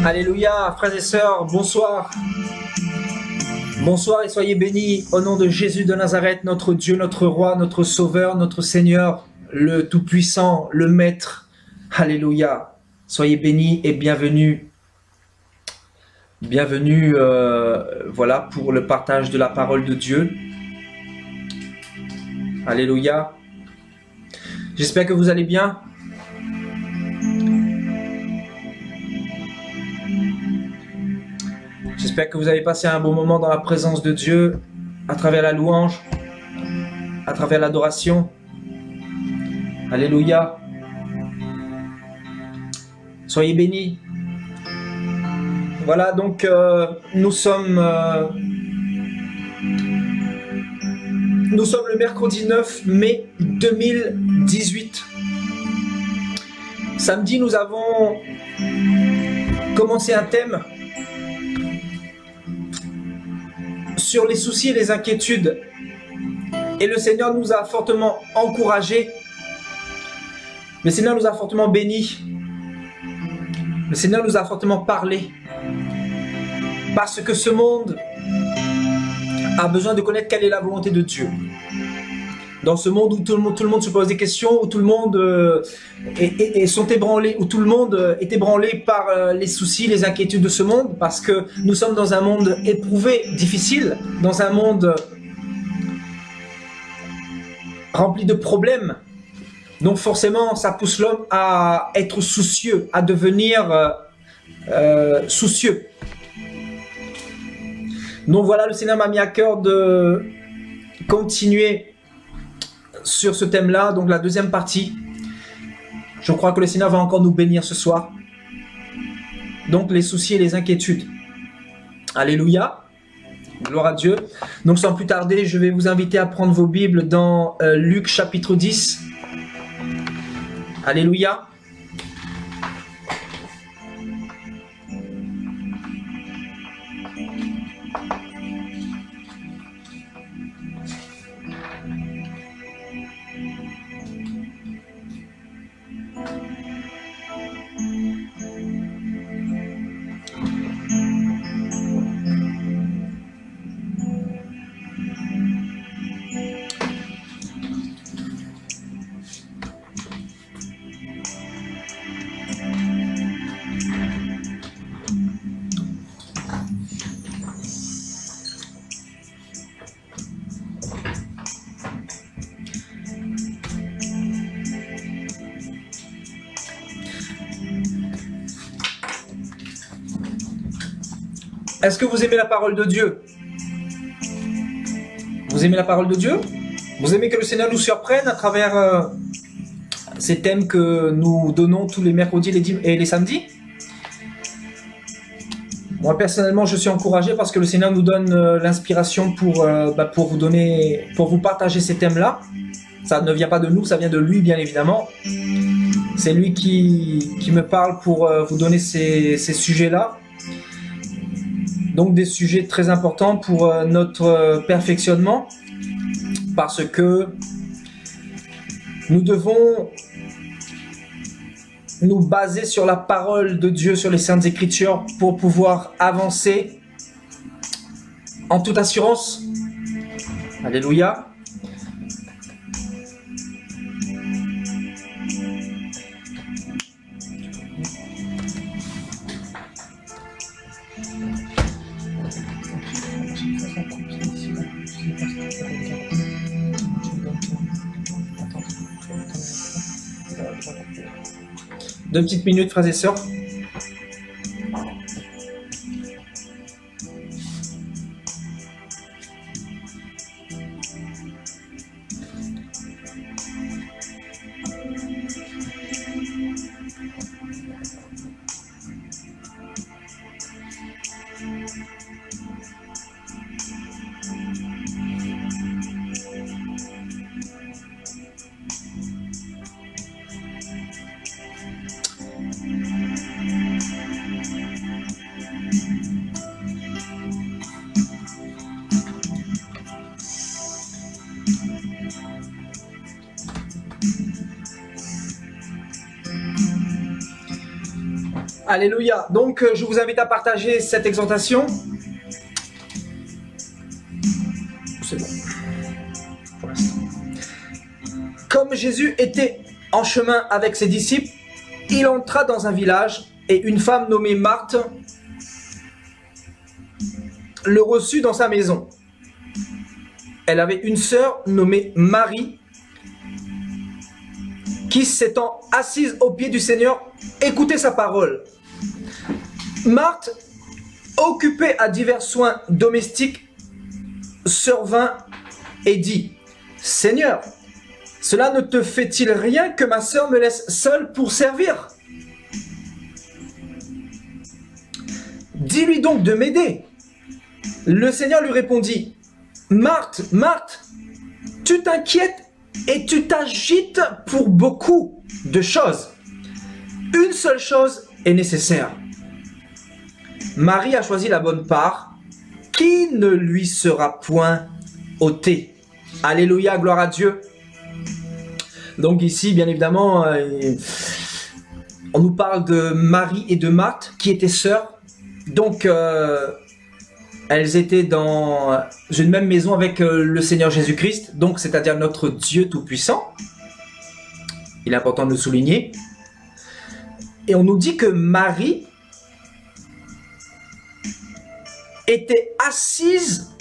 Alléluia, frères et sœurs, bonsoir. Bonsoir et soyez bénis au nom de Jésus de Nazareth, notre Dieu, notre Roi, notre Sauveur, notre Seigneur, le Tout-Puissant, le Maître. Alléluia. Soyez bénis et bienvenus. Bienvenue voilà, pour le partage de la parole de Dieu. Alléluia. J'espère que vous allez bien. J'espère que vous avez passé un bon moment dans la présence de Dieu, à travers la louange, à travers l'adoration. Alléluia. Soyez bénis. Voilà, donc nous sommes le mercredi 9 mai 2018. Samedi, nous avons commencé un thème sur les soucis et les inquiétudes. Et le Seigneur nous a fortement encouragés. Le Seigneur nous a fortement bénis. Le Seigneur nous a fortement parlé. Parce que ce monde a besoin de connaître quelle est la volonté de Dieu. Dans ce monde où tout le monde se pose des questions, où tout le monde sont ébranlés, où tout le monde est ébranlé par les soucis, les inquiétudes de ce monde, parce que nous sommes dans un monde éprouvé, difficile, dans un monde rempli de problèmes. Donc forcément, ça pousse l'homme à être soucieux, à devenir soucieux. Donc voilà, le Seigneur m'a mis à cœur de continuer sur ce thème-là, donc la deuxième partie. Je crois que le Seigneur va encore nous bénir ce soir. Donc les soucis et les inquiétudes. Alléluia. Gloire à Dieu. Donc sans plus tarder, je vais vous inviter à prendre vos Bibles dans Luc chapitre 10. Alléluia. Est-ce que vous aimez la parole de Dieu? Vous aimez la parole de Dieu? Vous aimez que le Seigneur nous surprenne à travers ces thèmes que nous donnons tous les mercredis et les samedis? Moi personnellement, je suis encouragé parce que le Seigneur nous donne l'inspiration pour vous partager ces thèmes-là. Ça ne vient pas de nous, ça vient de lui, bien évidemment. C'est lui qui me parle pour vous donner ces sujets-là. Donc des sujets très importants pour notre perfectionnement, parce que nous devons nous baser sur la parole de Dieu, sur les Saintes Écritures, pour pouvoir avancer en toute assurance. Alléluia. Deux petites minutes, frères et sœurs. Alléluia. Donc, je vous invite à partager cette exhortation. C'est bon. Pour l'instant. Comme Jésus était en chemin avec ses disciples, il entra dans un village et une femme nommée Marthe le reçut dans sa maison. Elle avait une sœur nommée Marie qui, s'étant assise aux pieds du Seigneur, écoutait sa parole. Marthe, occupée à divers soins domestiques, survint et dit: Seigneur, cela ne te fait-il rien que ma sœur me laisse seule pour servir? Dis-lui donc de m'aider. Le Seigneur lui répondit: Marthe, Marthe, tu t'inquiètes et tu t'agites pour beaucoup de choses. Une seule chose est nécessaire. Marie a choisi la bonne part, qui ne lui sera point ôtée. Alléluia, gloire à Dieu. Donc ici, bien évidemment, on nous parle de Marie et de Marthe, qui étaient sœurs. Donc, elles étaient dans une même maison avec le Seigneur Jésus-Christ, donc c'est-à-dire notre Dieu Tout-Puissant. Il est important de le souligner. Et on nous dit que Marie était assise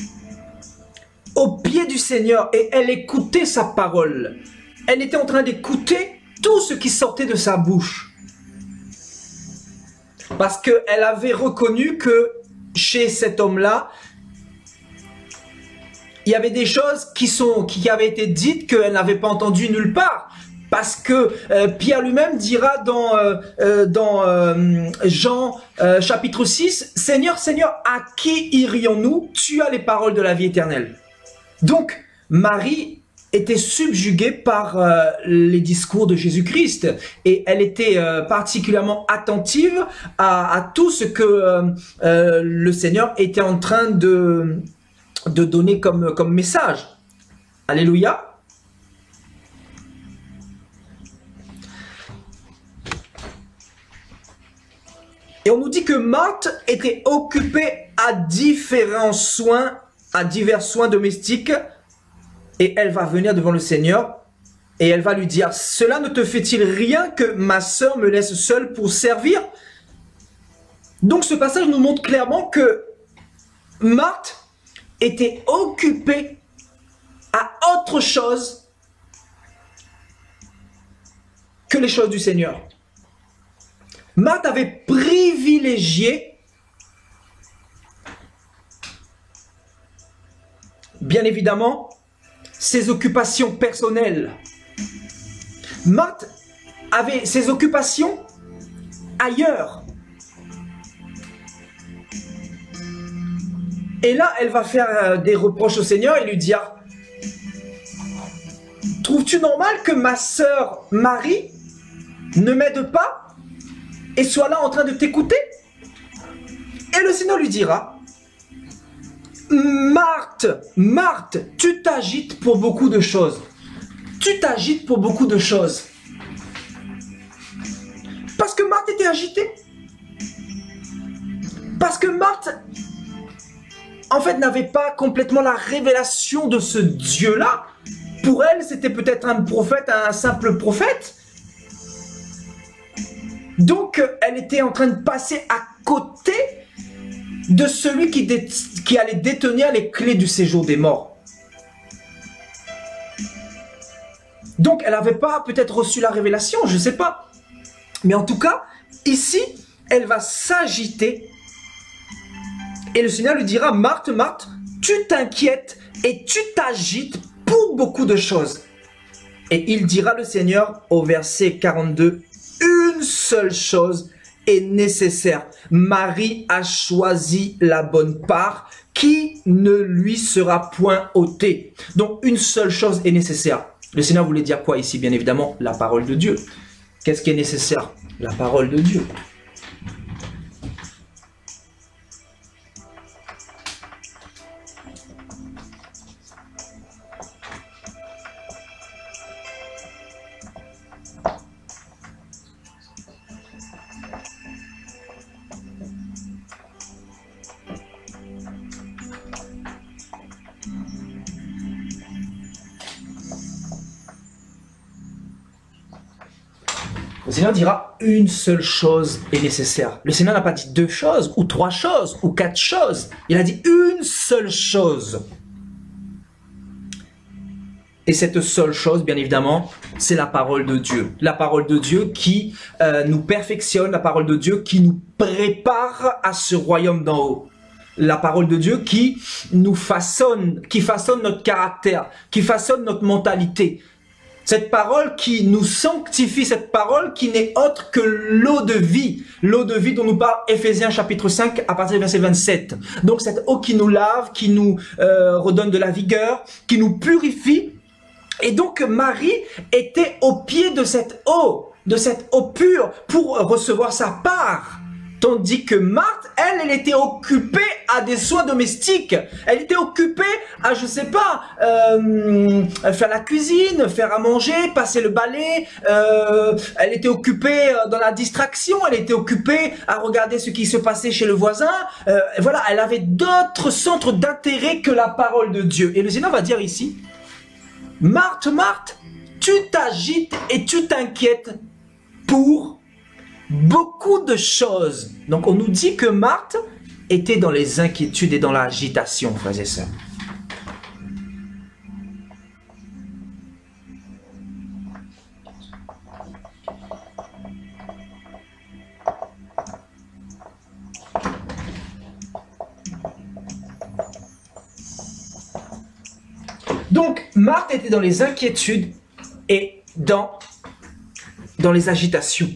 au pied du Seigneur et elle écoutait sa parole. Elle était en train d'écouter tout ce qui sortait de sa bouche. Parce qu'elle avait reconnu que chez cet homme-là, il y avait des choses qui avaient été dites qu'elle n'avait pas entendues nulle part. Parce que Pierre lui-même dira dans Jean chapitre 6, « Seigneur, Seigneur, à qui irions-nous? Tu as les paroles de la vie éternelle. » Donc, Marie était subjuguée par les discours de Jésus-Christ et elle était particulièrement attentive à tout ce que le Seigneur était en train de donner comme message. Alléluia. Et on nous dit que Marthe était occupée à divers soins domestiques. Et elle va venir devant le Seigneur et elle va lui dire: cela ne te fait-il rien que ma sœur me laisse seule pour servir? Donc ce passage nous montre clairement que Marthe était occupée à autre chose que les choses du Seigneur. Marthe avait privilégié, bien évidemment, ses occupations personnelles. Marthe avait ses occupations ailleurs. Et là, elle va faire des reproches au Seigneur et lui dire: trouves-tu normal que ma sœur Marie ne m'aide pas et soit là en train de t'écouter? Et le Seigneur lui dira: Marthe, Marthe, tu t'agites pour beaucoup de choses. Tu t'agites pour beaucoup de choses. Parce que Marthe était agitée. Parce que Marthe, en fait, n'avait pas complètement la révélation de ce Dieu-là. Pour elle, c'était peut-être un prophète, un simple prophète. Donc, elle était en train de passer à côté de celui qui allait détenir les clés du séjour des morts. Donc, elle n'avait pas peut-être reçu la révélation, je ne sais pas. Mais en tout cas, ici, elle va s'agiter. Et le Seigneur lui dira: Marthe, Marthe, tu t'inquiètes et tu t'agites pour beaucoup de choses. Et il dira, le Seigneur, au verset 42, une seule chose est nécessaire. Marie a choisi la bonne part qui ne lui sera point ôtée. Donc une seule chose est nécessaire. Le Seigneur voulait dire quoi ici? Bien évidemment, la parole de Dieu. Qu'est-ce qui est nécessaire? La parole de Dieu. Le Seigneur dira, une seule chose est nécessaire. Le Seigneur n'a pas dit 2 choses, ou 3 choses, ou 4 choses. Il a dit une seule chose. Et cette seule chose, bien évidemment, c'est la parole de Dieu. La parole de Dieu qui nous perfectionne, la parole de Dieu qui nous prépare à ce royaume d'en haut. La parole de Dieu qui nous façonne, qui façonne notre caractère, qui façonne notre mentalité. Cette parole qui nous sanctifie, cette parole qui n'est autre que l'eau de vie dont nous parle Éphésiens chapitre 5 à partir du verset 27. Donc cette eau qui nous lave, qui nous redonne de la vigueur, qui nous purifie. Et donc Marie était au pied de cette eau pure pour recevoir sa part. Tandis que Marthe, elle était occupée à des soins domestiques. Elle était occupée à, je sais pas, faire la cuisine, faire à manger, passer le balai. Elle était occupée dans la distraction. Elle était occupée à regarder ce qui se passait chez le voisin. Voilà, elle avait d'autres centres d'intérêt que la parole de Dieu. Et le Seigneur va dire ici, Marthe, Marthe, tu t'agites et tu t'inquiètes pour beaucoup de choses. Donc on nous dit que Marthe était dans les inquiétudes et dans l'agitation, frères et sœurs. Donc Marthe était dans les inquiétudes et dans les agitations.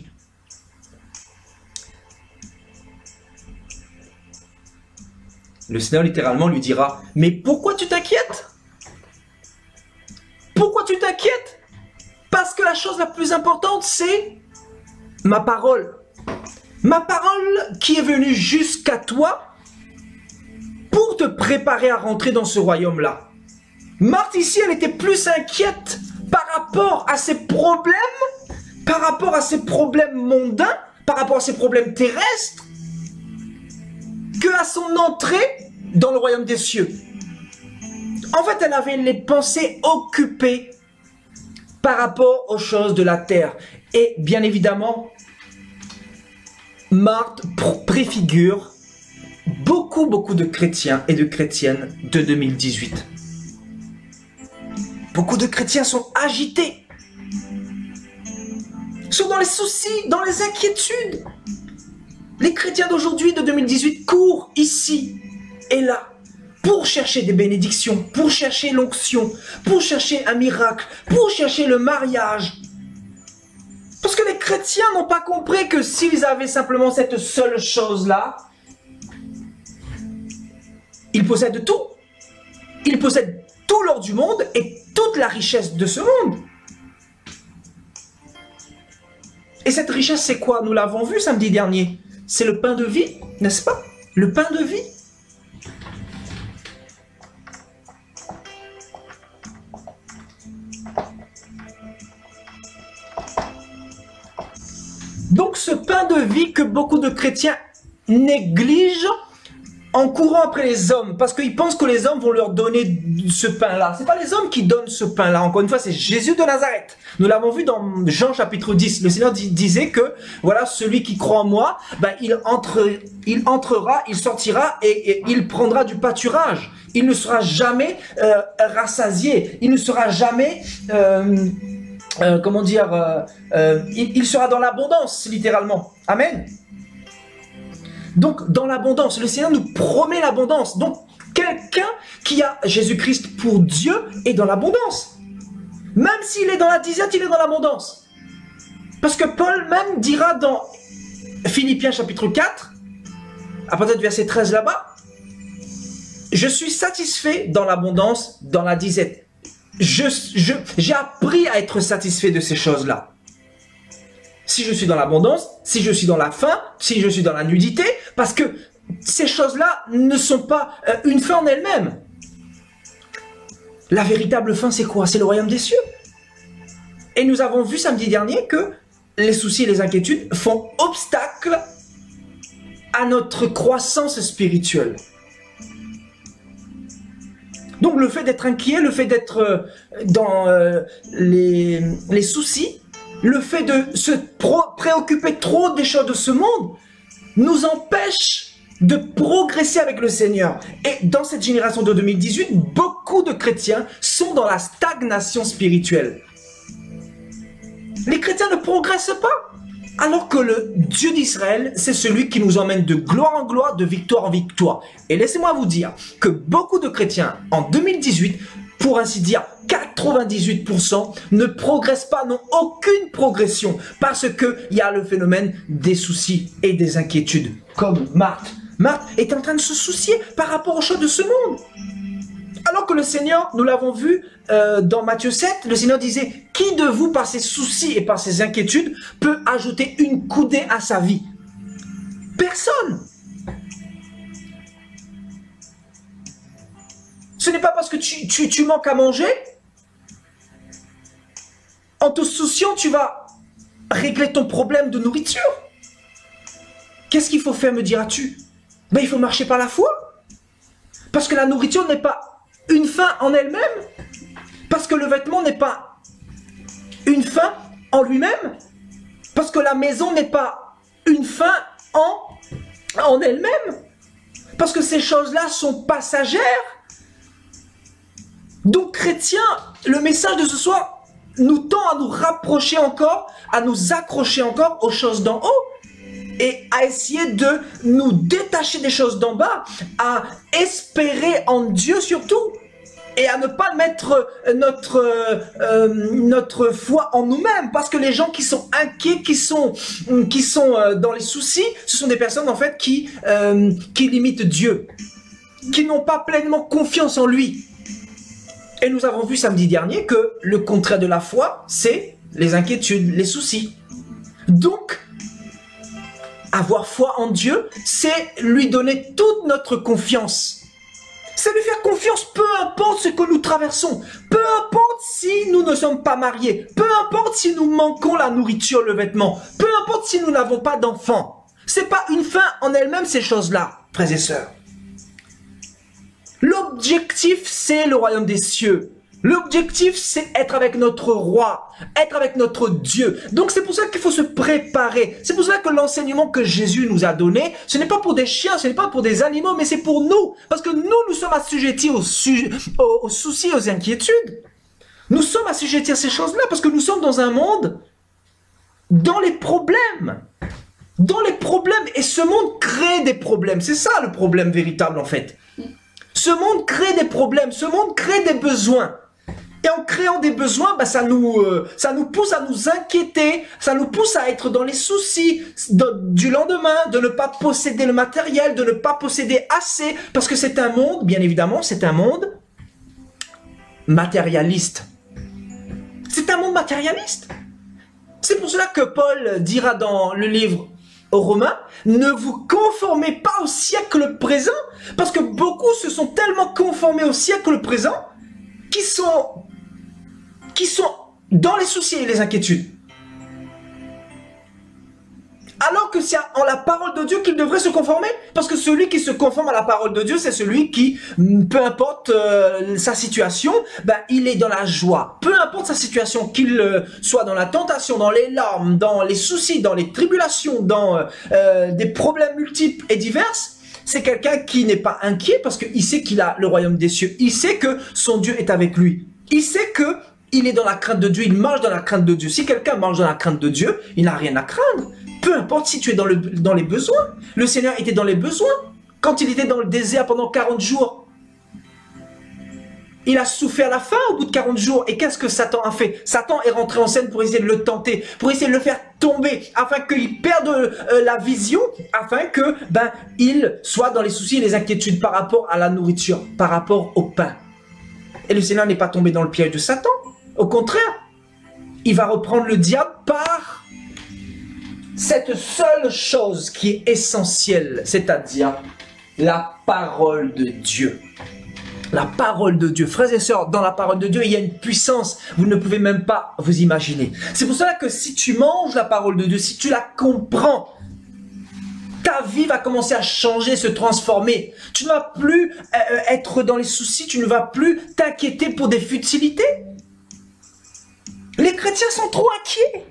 Le Seigneur littéralement lui dira, mais pourquoi tu t'inquiètes? Pourquoi tu t'inquiètes? Parce que la chose la plus importante, c'est ma parole. Ma parole qui est venue jusqu'à toi pour te préparer à rentrer dans ce royaume-là. Marthe ici, elle était plus inquiète par rapport à ses problèmes, par rapport à ses problèmes mondains, par rapport à ses problèmes terrestres, que à son entrée dans le royaume des cieux. En fait, elle avait les pensées occupées par rapport aux choses de la terre. Et bien évidemment, Marthe préfigure beaucoup de chrétiens et de chrétiennes de 2018. Beaucoup de chrétiens sont agités, sont dans les soucis, dans les inquiétudes. Les chrétiens d'aujourd'hui, de 2018, courent ici et là pour chercher des bénédictions, pour chercher l'onction, pour chercher un miracle, pour chercher le mariage. Parce que les chrétiens n'ont pas compris que s'ils avaient simplement cette seule chose-là, ils possèdent tout. Ils possèdent tout l'or du monde et toute la richesse de ce monde. Et cette richesse, c'est quoi? Nous l'avons vu samedi dernier. C'est le pain de vie, n'est-ce pas? Le pain de vie. Donc ce pain de vie que beaucoup de chrétiens négligent en courant après les hommes, parce qu'ils pensent que les hommes vont leur donner ce pain-là. Ce n'est pas les hommes qui donnent ce pain-là. Encore une fois, c'est Jésus de Nazareth. Nous l'avons vu dans Jean chapitre 10. Le Seigneur disait que, voilà, celui qui croit en moi, ben, il entrera, il sortira et il prendra du pâturage. Il ne sera jamais rassasié. Il ne sera jamais... il sera dans l'abondance, littéralement. Amen. Donc, dans l'abondance, le Seigneur nous promet l'abondance. Donc, quelqu'un qui a Jésus-Christ pour Dieu est dans l'abondance. Même s'il est dans la disette, il est dans l'abondance. Parce que Paul même dira dans Philippiens chapitre 4, à partir du verset 13 là-bas, « Je suis satisfait dans l'abondance, dans la disette. » J'ai appris à être satisfait de ces choses-là. Si je suis dans l'abondance, si je suis dans la faim, si je suis dans la nudité, parce que ces choses-là ne sont pas une fin en elles-mêmes. La véritable fin, c'est quoi? C'est le royaume des cieux. Et nous avons vu samedi dernier que les soucis et les inquiétudes font obstacle à notre croissance spirituelle. Donc le fait d'être inquiet, le fait d'être dans les soucis, le fait de se préoccuper trop des choses de ce monde nous empêche de progresser avec le Seigneur. Et dans cette génération de 2018, beaucoup de chrétiens sont dans la stagnation spirituelle. Les chrétiens ne progressent pas. Alors que le Dieu d'Israël, c'est celui qui nous emmène de gloire en gloire, de victoire en victoire. Et laissez-moi vous dire que beaucoup de chrétiens en 2018, pour ainsi dire 98%, ne progressent pas, n'ont aucune progression parce qu'il y a le phénomène des soucis et des inquiétudes. Comme Marthe. Marthe est en train de se soucier par rapport aux choses de ce monde. Alors que le Seigneur, nous l'avons vu dans Matthieu 7, le Seigneur disait « Qui de vous, par ses soucis et par ses inquiétudes, peut ajouter une coudée à sa vie ?» Personne. Ce n'est pas parce que tu manques à manger, en te souciant, tu vas régler ton problème de nourriture. Qu'est-ce qu'il faut faire, me diras-tu? Ben, il faut marcher par la foi. Parce que la nourriture n'est pas une fin en elle-même. Parce que le vêtement n'est pas une fin en lui-même. Parce que la maison n'est pas une fin en elle-même. Parce que ces choses-là sont passagères. Donc, chrétiens, le message de ce soir nous tend à nous rapprocher encore, à nous accrocher encore aux choses d'en haut. Et à essayer de nous détacher des choses d'en bas, à espérer en Dieu surtout, et à ne pas mettre notre foi en nous-mêmes, parce que les gens qui sont inquiets, qui sont dans les soucis, ce sont des personnes en fait qui limitent Dieu, qui n'ont pas pleinement confiance en lui. Et nous avons vu samedi dernier que le contraire de la foi, c'est les inquiétudes, les soucis. Donc, avoir foi en Dieu, c'est lui donner toute notre confiance. C'est lui faire confiance, peu importe ce que nous traversons. Peu importe si nous ne sommes pas mariés. Peu importe si nous manquons la nourriture, le vêtement. Peu importe si nous n'avons pas d'enfants. C'est pas une fin en elle-même, ces choses-là, frères et sœurs. L'objectif, c'est le royaume des cieux. L'objectif, c'est être avec notre roi, être avec notre Dieu. Donc, c'est pour ça qu'il faut se préparer. C'est pour ça que l'enseignement que Jésus nous a donné, ce n'est pas pour des chiens, ce n'est pas pour des animaux, mais c'est pour nous. Parce que nous sommes assujettis aux soucis, aux inquiétudes. Nous sommes assujettis à ces choses-là parce que nous sommes dans un monde dans les problèmes. Dans les problèmes. Et ce monde crée des problèmes. C'est ça le problème véritable, en fait. Ce monde crée des problèmes. Ce monde crée des besoins. Et en créant des besoins, bah, ça nous pousse à nous inquiéter, ça nous pousse à être dans les soucis du lendemain, de ne pas posséder le matériel, de ne pas posséder assez, parce que c'est un monde, bien évidemment, c'est un monde matérialiste. C'est un monde matérialiste. C'est pour cela que Paul dira dans le livre aux Romains, ne vous conformez pas au siècle présent, parce que beaucoup se sont tellement conformés au siècle présent, qui sont dans les soucis et les inquiétudes. Alors que c'est en la parole de Dieu qu'il devrait se conformer. Parce que celui qui se conforme à la parole de Dieu, c'est celui qui, peu importe sa situation, ben, il est dans la joie. Peu importe sa situation, qu'il soit dans la tentation, dans les larmes, dans les soucis, dans les tribulations, dans des problèmes multiples et divers, c'est quelqu'un qui n'est pas inquiet parce qu'il sait qu'il a le royaume des cieux. Il sait que son Dieu est avec lui. Il sait que il est dans la crainte de Dieu, il marche dans la crainte de Dieu. Si quelqu'un marche dans la crainte de Dieu, il n'a rien à craindre. Peu importe si tu es dans les besoins. Le Seigneur était dans les besoins. Quand il était dans le désert pendant 40 jours, il a souffert la faim au bout de 40 jours. Et qu'est-ce que Satan a fait? Satan est rentré en scène pour essayer de le tenter, pour essayer de le faire tomber, afin qu'il perde la vision, afin que il soit dans les soucis et les inquiétudes par rapport à la nourriture, par rapport au pain. Et le Seigneur n'est pas tombé dans le piège de Satan. Au contraire, il va reprendre le diable par cette seule chose qui est essentielle, c'est-à-dire la parole de Dieu. La parole de Dieu. Frères et sœurs, dans la parole de Dieu, il y a une puissance, vous ne pouvez même pas vous imaginer. C'est pour cela que si tu manges la parole de Dieu, si tu la comprends, ta vie va commencer à changer, se transformer. Tu ne vas plus être dans les soucis, tu ne vas plus t'inquiéter pour des futilités. Les chrétiens sont trop inquiets.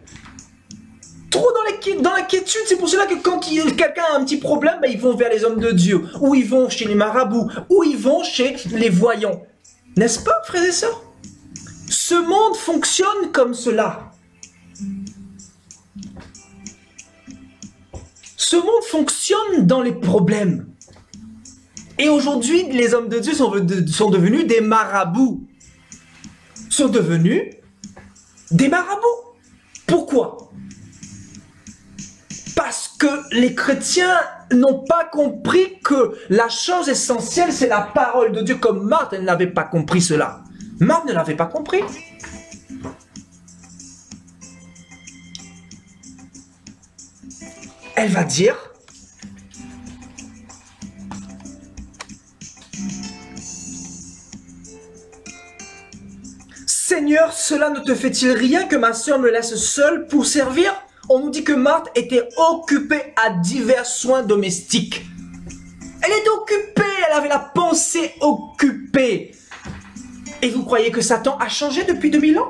trop dans l'inquiétude. C'est pour cela que quand quelqu'un a un petit problème, ben, ils vont vers les hommes de Dieu, ou ils vont chez les marabouts, ou ils vont chez les voyants. N'est-ce pas, frères et sœurs? Ce monde fonctionne comme cela. Ce monde fonctionne dans les problèmes. Et aujourd'hui, les hommes de Dieu sont devenus des marabouts. Sont devenus des marabouts. Pourquoi? Parce que les chrétiens n'ont pas compris que la chose essentielle, c'est la parole de Dieu, comme Marthe, elle n'avait pas compris cela. Marthe ne l'avait pas compris. Elle va dire, Seigneur, cela ne te fait-il rien que ma sœur me laisse seule pour servir? On nous dit que Marthe était occupée à divers soins domestiques. Elle était occupée, elle avait la pensée occupée. Et vous croyez que Satan a changé depuis 2000 ans?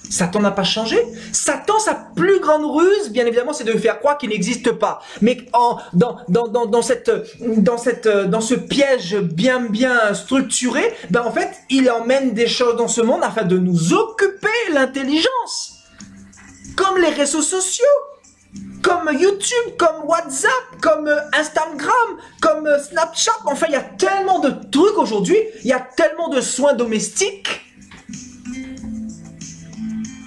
Satan n'a pas changé. Satan, sa plus grande ruse, bien évidemment, c'est de faire croire qu'il n'existe pas. Mais dans ce piège bien structuré, ben en fait, il emmène des choses dans ce monde afin de nous occuper l'intelligence. Comme les réseaux sociaux, comme YouTube, comme WhatsApp, comme Instagram, comme Snapchat. Enfin, il y a tellement de trucs aujourd'hui, il y a tellement de soins domestiques.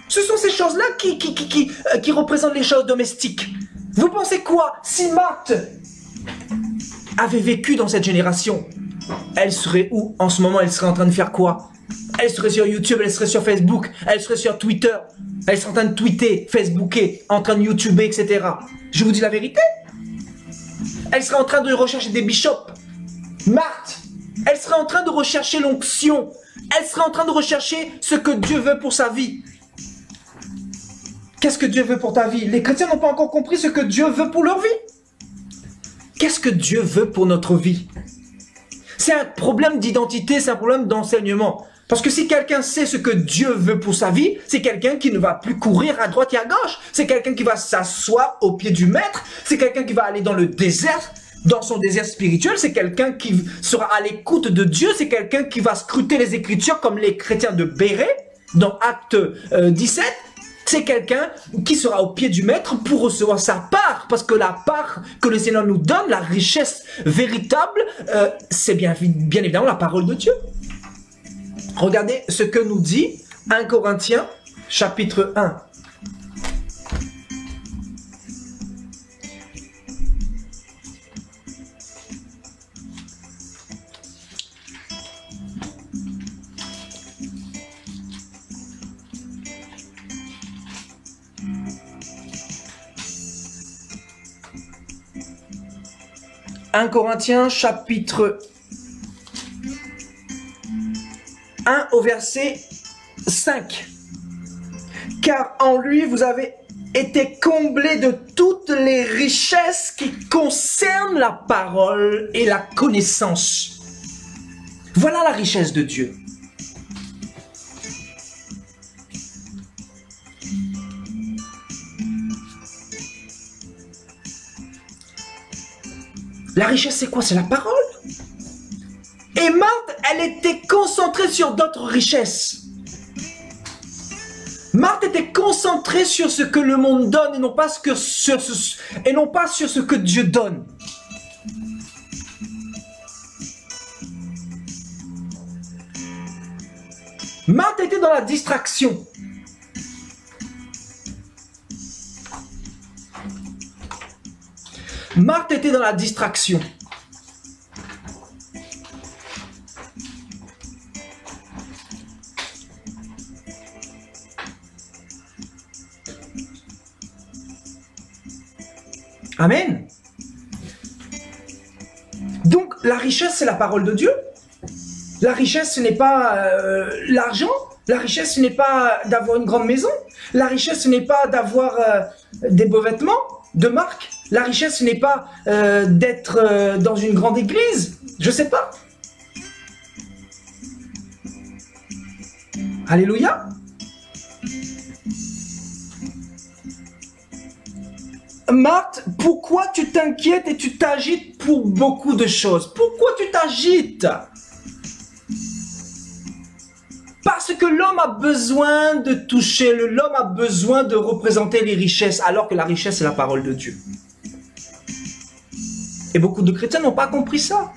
Ce sont ces choses-là qui représentent les choses domestiques. Vous pensez quoi? Si Marthe avait vécu dans cette génération, elle serait où en ce moment? Elle serait en train de faire quoi? Elle serait sur YouTube, elle serait sur Facebook, elle serait sur Twitter, elle serait en train de tweeter, Facebooker, en train de YouTuber, etc. Je vous dis la vérité. Elle serait en train de rechercher des bishops. Marthe, elle serait en train de rechercher l'onction. Elle serait en train de rechercher ce que Dieu veut pour sa vie. Qu'est-ce que Dieu veut pour ta vie? Les chrétiens n'ont pas encore compris ce que Dieu veut pour leur vie. Qu'est-ce que Dieu veut pour notre vie? C'est un problème d'identité, c'est un problème d'enseignement. Parce que si quelqu'un sait ce que Dieu veut pour sa vie, c'est quelqu'un qui ne va plus courir à droite et à gauche. C'est quelqu'un qui va s'asseoir au pied du maître. C'est quelqu'un qui va aller dans le désert, dans son désert spirituel. C'est quelqu'un qui sera à l'écoute de Dieu. C'est quelqu'un qui va scruter les Écritures comme les chrétiens de Béret, dans Acte 17. C'est quelqu'un qui sera au pied du maître pour recevoir sa part. Parce que la part que le Seigneur nous donne, la richesse véritable, c'est bien évidemment la parole de Dieu. Regardez ce que nous dit 1 Corinthiens, chapitre 1. « 1 Corinthiens, chapitre 1 au verset 5. Car en lui, vous avez été comblés de toutes les richesses qui concernent la parole et la connaissance. » Voilà la richesse de Dieu. La richesse, c'est quoi? C'est la parole. Et Marthe, elle était concentrée sur d'autres richesses. Marthe était concentrée sur ce que le monde donne et non pas sur ce que Dieu donne. Marthe était dans la distraction. Marthe était dans la distraction. Amen. Donc, la richesse, c'est la parole de Dieu. La richesse, ce n'est pas l'argent. La richesse, ce n'est pas d'avoir une grande maison. La richesse, ce n'est pas d'avoir des beaux vêtements de marque. La richesse, ce n'est pas d'être dans une grande église. Je sais pas. Marthe, pourquoi tu t'inquiètes et tu t'agites pour beaucoup de choses? Pourquoi tu t'agites? Parce que l'homme a besoin de toucher, l'homme a besoin de représenter les richesses, alors que la richesse, c'est la parole de Dieu. Et beaucoup de chrétiens n'ont pas compris ça.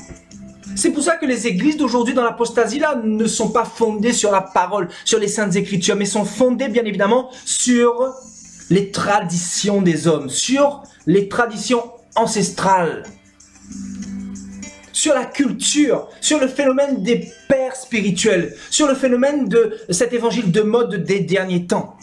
C'est pour ça que les églises d'aujourd'hui dans l'apostasie là ne sont pas fondées sur la parole, sur les saintes écritures, mais sont fondées bien évidemment sur les traditions des hommes, sur les traditions ancestrales, sur la culture, sur le phénomène des pères spirituels, sur le phénomène de cet évangile de mode des derniers temps.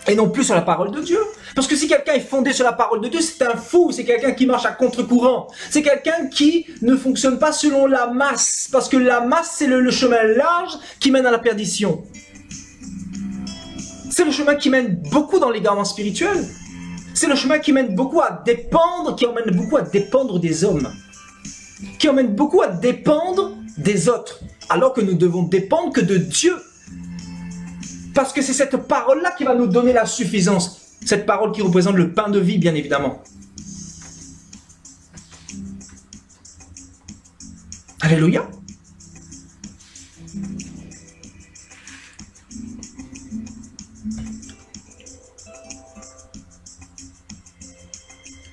Et non plus sur la parole de Dieu. Parce que si quelqu'un est fondé sur la parole de Dieu, c'est un fou, c'est quelqu'un qui marche à contre-courant. C'est quelqu'un qui ne fonctionne pas selon la masse. Parce que la masse, c'est le chemin large qui mène à la perdition. C'est le chemin qui mène beaucoup dans l'égarement spirituel. C'est le chemin qui mène beaucoup à dépendre, qui emmène beaucoup à dépendre des hommes. Qui emmène beaucoup à dépendre des autres. Alors que nous devons dépendre que de Dieu. Parce que c'est cette parole-là qui va nous donner la suffisance. Cette parole qui représente le pain de vie, bien évidemment. Alléluia.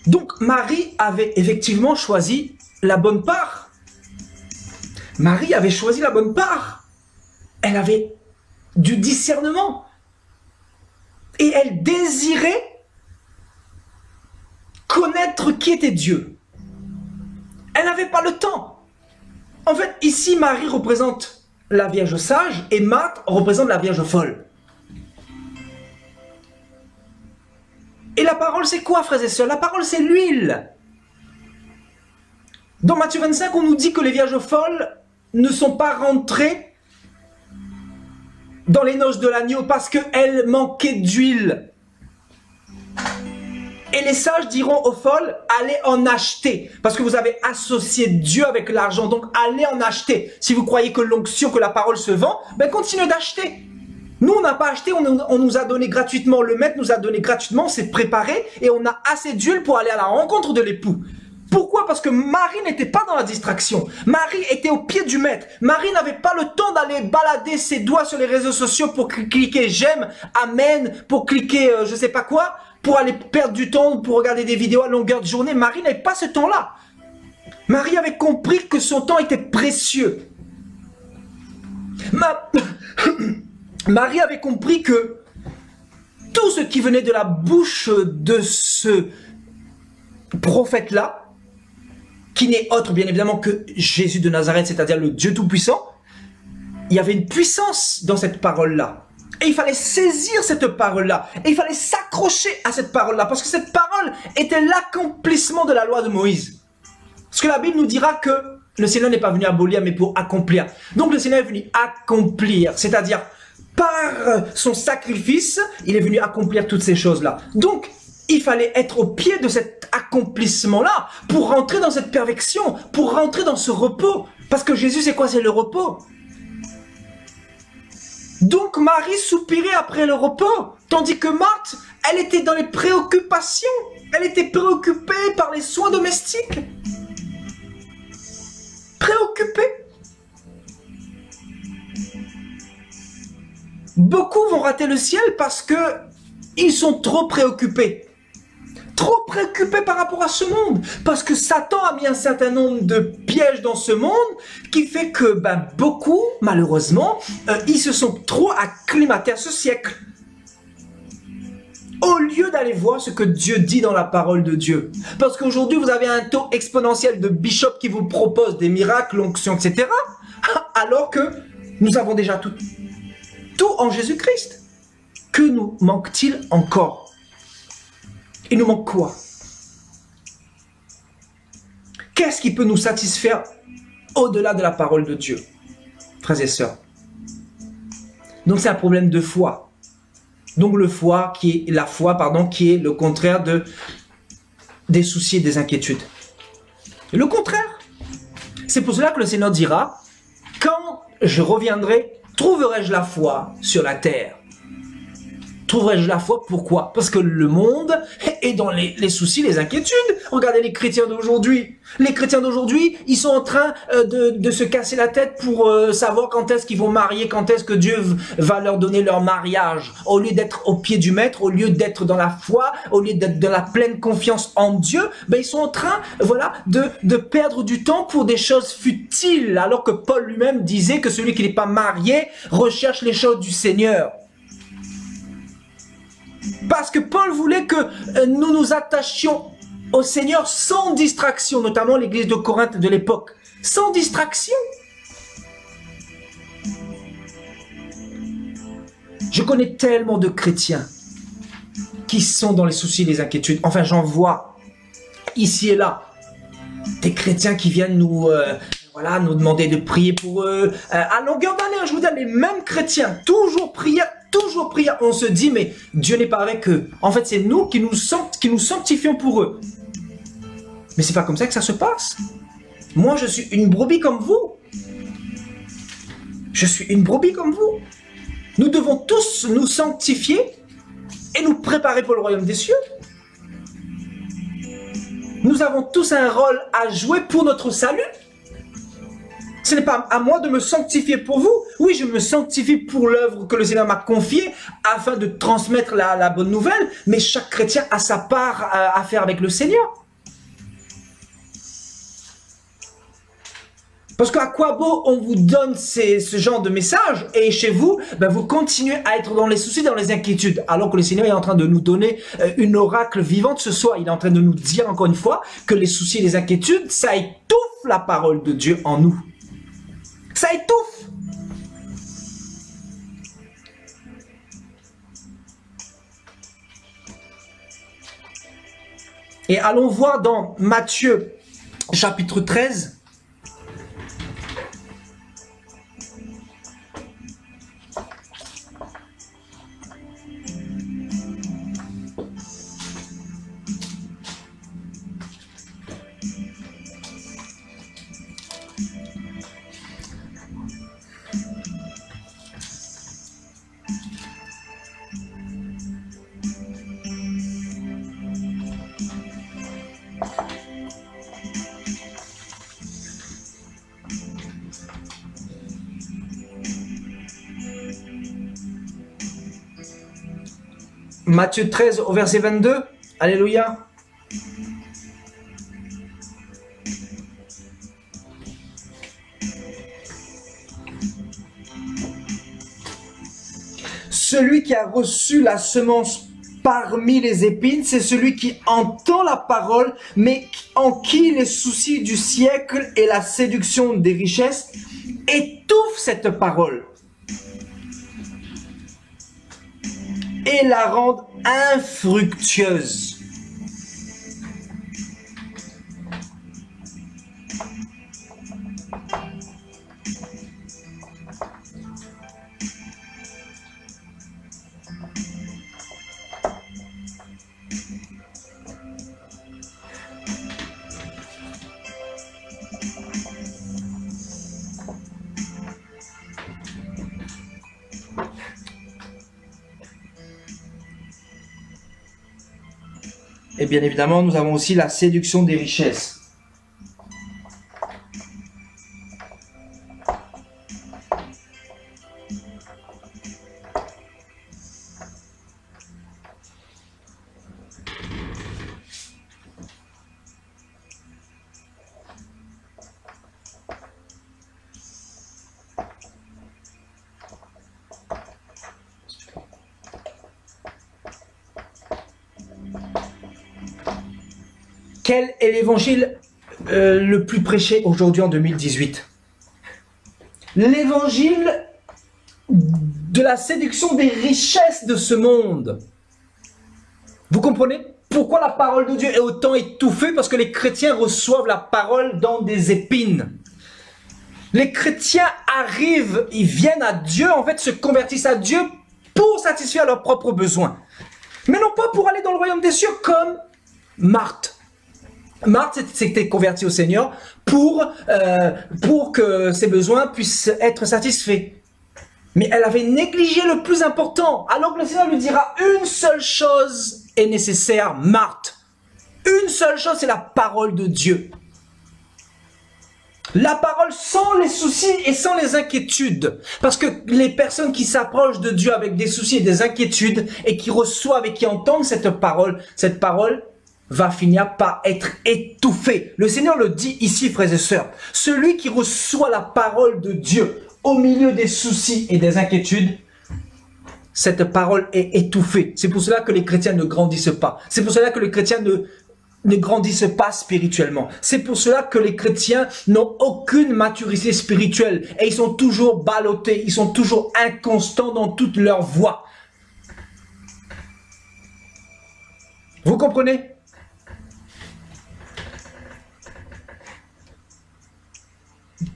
Donc, Marie avait effectivement choisi la bonne part. Marie avait choisi la bonne part. Elle avait du discernement. Et elle désirait connaître qui était Dieu. Elle n'avait pas le temps. En fait, ici, Marie représente la Vierge sage et Marthe représente la Vierge folle. Et la parole, c'est quoi, frères et sœurs? La parole, c'est l'huile. Dans Matthieu 25, on nous dit que les vierges folles ne sont pas rentrées dans les noces de l'agneau parce qu'elles manquaient d'huile. Et les sages diront aux folles, allez en acheter. Parce que vous avez associé Dieu avec l'argent, donc allez en acheter. Si vous croyez que l'onction, que la parole se vend, ben continuez d'acheter. Nous, on n'a pas acheté, on nous a donné gratuitement. Le maître nous a donné gratuitement, on s'est préparé et on a assez d'huile pour aller à la rencontre de l'époux. Pourquoi? Parce que Marie n'était pas dans la distraction. Marie était au pied du maître. Marie n'avait pas le temps d'aller balader ses doigts sur les réseaux sociaux pour cliquer j'aime, amen, pour cliquer je sais pas quoi, pour aller perdre du temps, pour regarder des vidéos à longueur de journée. Marie n'avait pas ce temps-là. Marie avait compris que son temps était précieux. Marie avait compris que tout ce qui venait de la bouche de ce prophète-là, qui n'est autre bien évidemment que Jésus de Nazareth, c'est-à-dire le Dieu Tout-Puissant, il y avait une puissance dans cette parole-là. Et il fallait saisir cette parole-là. Et il fallait s'accrocher à cette parole-là. Parce que cette parole était l'accomplissement de la loi de Moïse. Parce que la Bible nous dira que le Seigneur n'est pas venu abolir, mais pour accomplir. Donc le Seigneur est venu accomplir. C'est-à-dire, par son sacrifice, il est venu accomplir toutes ces choses-là. Donc, il fallait être au pied de cet accomplissement-là pour rentrer dans cette perfection, pour rentrer dans ce repos. Parce que Jésus, c'est quoi? C'est le repos. Donc Marie soupirait après le repos, tandis que Marthe, elle était dans les préoccupations. Elle était préoccupée par les soins domestiques. Préoccupée. Beaucoup vont rater le ciel parce que ils sont trop préoccupés. Trop préoccupés par rapport à ce monde. Parce que Satan a mis un certain nombre de pièges dans ce monde qui fait que beaucoup, malheureusement, ils se sont trop acclimatés à ce siècle. Au lieu d'aller voir ce que Dieu dit dans la parole de Dieu. Parce qu'aujourd'hui, vous avez un taux exponentiel de bishops qui vous proposent des miracles, l'onction, etc. Alors que nous avons déjà tout en Jésus-Christ. Que nous manque-t-il encore? Il nous manque quoi? Qu'est-ce qui peut nous satisfaire au-delà de la parole de Dieu, frères et sœurs? Donc c'est un problème de foi. Donc la foi, qui est le contraire des soucis et des inquiétudes. Le contraire. C'est pour cela que le Seigneur dira, quand je reviendrai, trouverai-je la foi sur la terre? trouverai-je la foi? Pourquoi? Parce que le monde est dans les soucis, les inquiétudes. Regardez les chrétiens d'aujourd'hui. Les chrétiens d'aujourd'hui, ils sont en train de se casser la tête pour savoir quand est-ce qu'ils vont marier, quand est-ce que Dieu va leur donner leur mariage. Au lieu d'être au pied du maître, au lieu d'être dans la foi, au lieu d'être de la pleine confiance en Dieu, ben ils sont en train, voilà, de perdre du temps pour des choses futiles. Alors que Paul lui-même disait que celui qui n'est pas marié recherche les choses du Seigneur. Parce que Paul voulait que nous nous attachions au Seigneur sans distraction, notamment l'église de Corinthe de l'époque. Sans distraction. Je connais tellement de chrétiens qui sont dans les soucis et les inquiétudes. Enfin, j'en vois ici et là. Des chrétiens qui viennent nous, voilà, nous demander de prier pour eux. À longueur d'année, je vous dis, les mêmes chrétiens, toujours prière. Toujours prière, on se dit, mais Dieu n'est pas avec eux. En fait, c'est nous qui nous sanctifions pour eux. Mais c'est pas comme ça que ça se passe. Moi, je suis une brebis comme vous. Je suis une brebis comme vous. Nous devons tous nous sanctifier et nous préparer pour le royaume des cieux. Nous avons tous un rôle à jouer pour notre salut. Ce n'est pas à moi de me sanctifier pour vous. Oui, je me sanctifie pour l'œuvre que le Seigneur m'a confiée afin de transmettre la bonne nouvelle. Mais chaque chrétien a sa part à faire avec le Seigneur. Parce qu'à quoi beau on vous donne ce genre de message et chez vous, ben vous continuez à être dans les soucis, dans les inquiétudes. Alors que le Seigneur est en train de nous donner une oracle vivante ce soir. Il est en train de nous dire encore une fois que les soucis et les inquiétudes, ça étouffe la parole de Dieu en nous. Ça étouffe. Et allons voir dans Matthieu chapitre 13. Matthieu 13 au verset 22. Alléluia. Celui qui a reçu la semence parmi les épines, c'est celui qui entend la parole, mais en qui les soucis du siècle et la séduction des richesses étouffent cette parole et la rendent infructueuse. Et bien évidemment, nous avons aussi la séduction des richesses. Quel est l'évangile le plus prêché aujourd'hui en 2018? L'évangile de la séduction des richesses de ce monde. Vous comprenez pourquoi la parole de Dieu est autant étouffée? Parce que les chrétiens reçoivent la parole dans des épines. Les chrétiens arrivent, ils viennent à Dieu, en fait se convertissent à Dieu pour satisfaire leurs propres besoins. Mais non pas pour aller dans le royaume des cieux comme Marthe. Marthe s'était convertie au Seigneur pour que ses besoins puissent être satisfaits. Mais elle avait négligé le plus important. Alors que le Seigneur lui dira, une seule chose est nécessaire, Marthe. Une seule chose, c'est la parole de Dieu. La parole sans les soucis et sans les inquiétudes. Parce que les personnes qui s'approchent de Dieu avec des soucis et des inquiétudes et qui reçoivent et qui entendent cette parole va finir par être étouffée. Le Seigneur le dit ici, frères et sœurs. Celui qui reçoit la parole de Dieu au milieu des soucis et des inquiétudes, cette parole est étouffée. C'est pour cela que les chrétiens ne grandissent pas. C'est pour cela que les chrétiens ne grandissent pas spirituellement. C'est pour cela que les chrétiens n'ont aucune maturité spirituelle et ils sont toujours ballottés, ils sont toujours inconstants dans toute leur voie. Vous comprenez?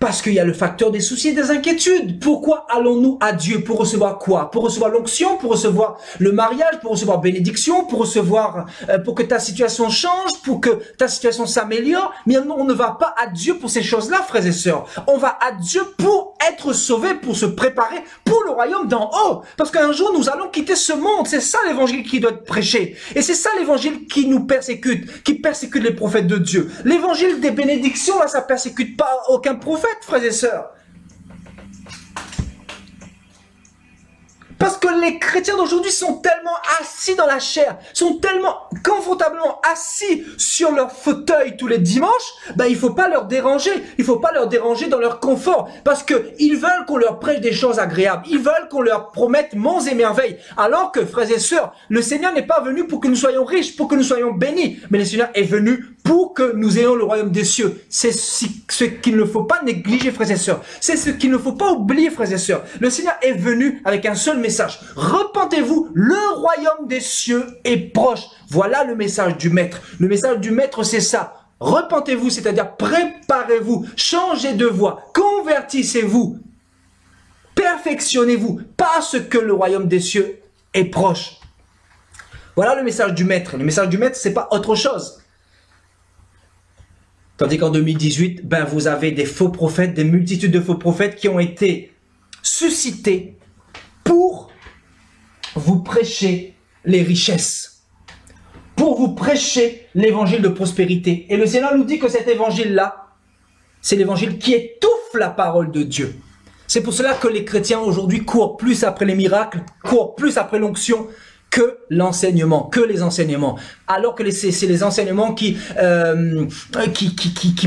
Parce qu'il y a le facteur des soucis et des inquiétudes. Pourquoi allons-nous à Dieu? Pour recevoir quoi? Pour recevoir l'onction, pour recevoir le mariage, pour recevoir bénédiction, pour recevoir, pour que ta situation change, pour que ta situation s'améliore. Mais on ne va pas à Dieu pour ces choses-là, frères et sœurs. On va à Dieu pour être sauvés, pour se préparer pour le royaume d'en haut. Parce qu'un jour, nous allons quitter ce monde. C'est ça l'évangile qui doit être prêché. Et c'est ça l'évangile qui nous persécute, qui persécute les prophètes de Dieu. L'évangile des bénédictions, là, ça persécute pas aucun prophète, frères et sœurs. Parce que les chrétiens d'aujourd'hui sont tellement assis dans la chair, sont tellement confortablement assis sur leur fauteuil tous les dimanches, il faut pas leur déranger. Il faut pas leur déranger dans leur confort. Parce que ils veulent qu'on leur prêche des choses agréables. Ils veulent qu'on leur promette monts et merveilles. Alors que, frères et sœurs, le Seigneur n'est pas venu pour que nous soyons riches, pour que nous soyons bénis. Mais le Seigneur est venu pour que nous ayons le royaume des cieux. C'est ce qu'il ne faut pas négliger, frères et sœurs. C'est ce qu'il ne faut pas oublier, frères et sœurs. Le Seigneur est venu avec un seul message. Repentez-vous, le royaume des cieux est proche. Voilà le message du Maître. Le message du Maître, c'est ça. Repentez-vous, c'est-à-dire préparez-vous, changez de voie, convertissez-vous, perfectionnez-vous, parce que le royaume des cieux est proche. Voilà le message du Maître. Le message du Maître, c'est pas autre chose. Tandis qu'en 2018, vous avez des faux prophètes, des multitudes de faux prophètes qui ont été suscités pour vous prêcher les richesses, pour vous prêcher l'évangile de prospérité. Et le Seigneur nous dit que cet évangile-là, c'est l'évangile qui étouffe la parole de Dieu. C'est pour cela que les chrétiens aujourd'hui courent plus après les miracles, courent plus après l'onction, que l'enseignement, que les enseignements. Alors que c'est les enseignements qui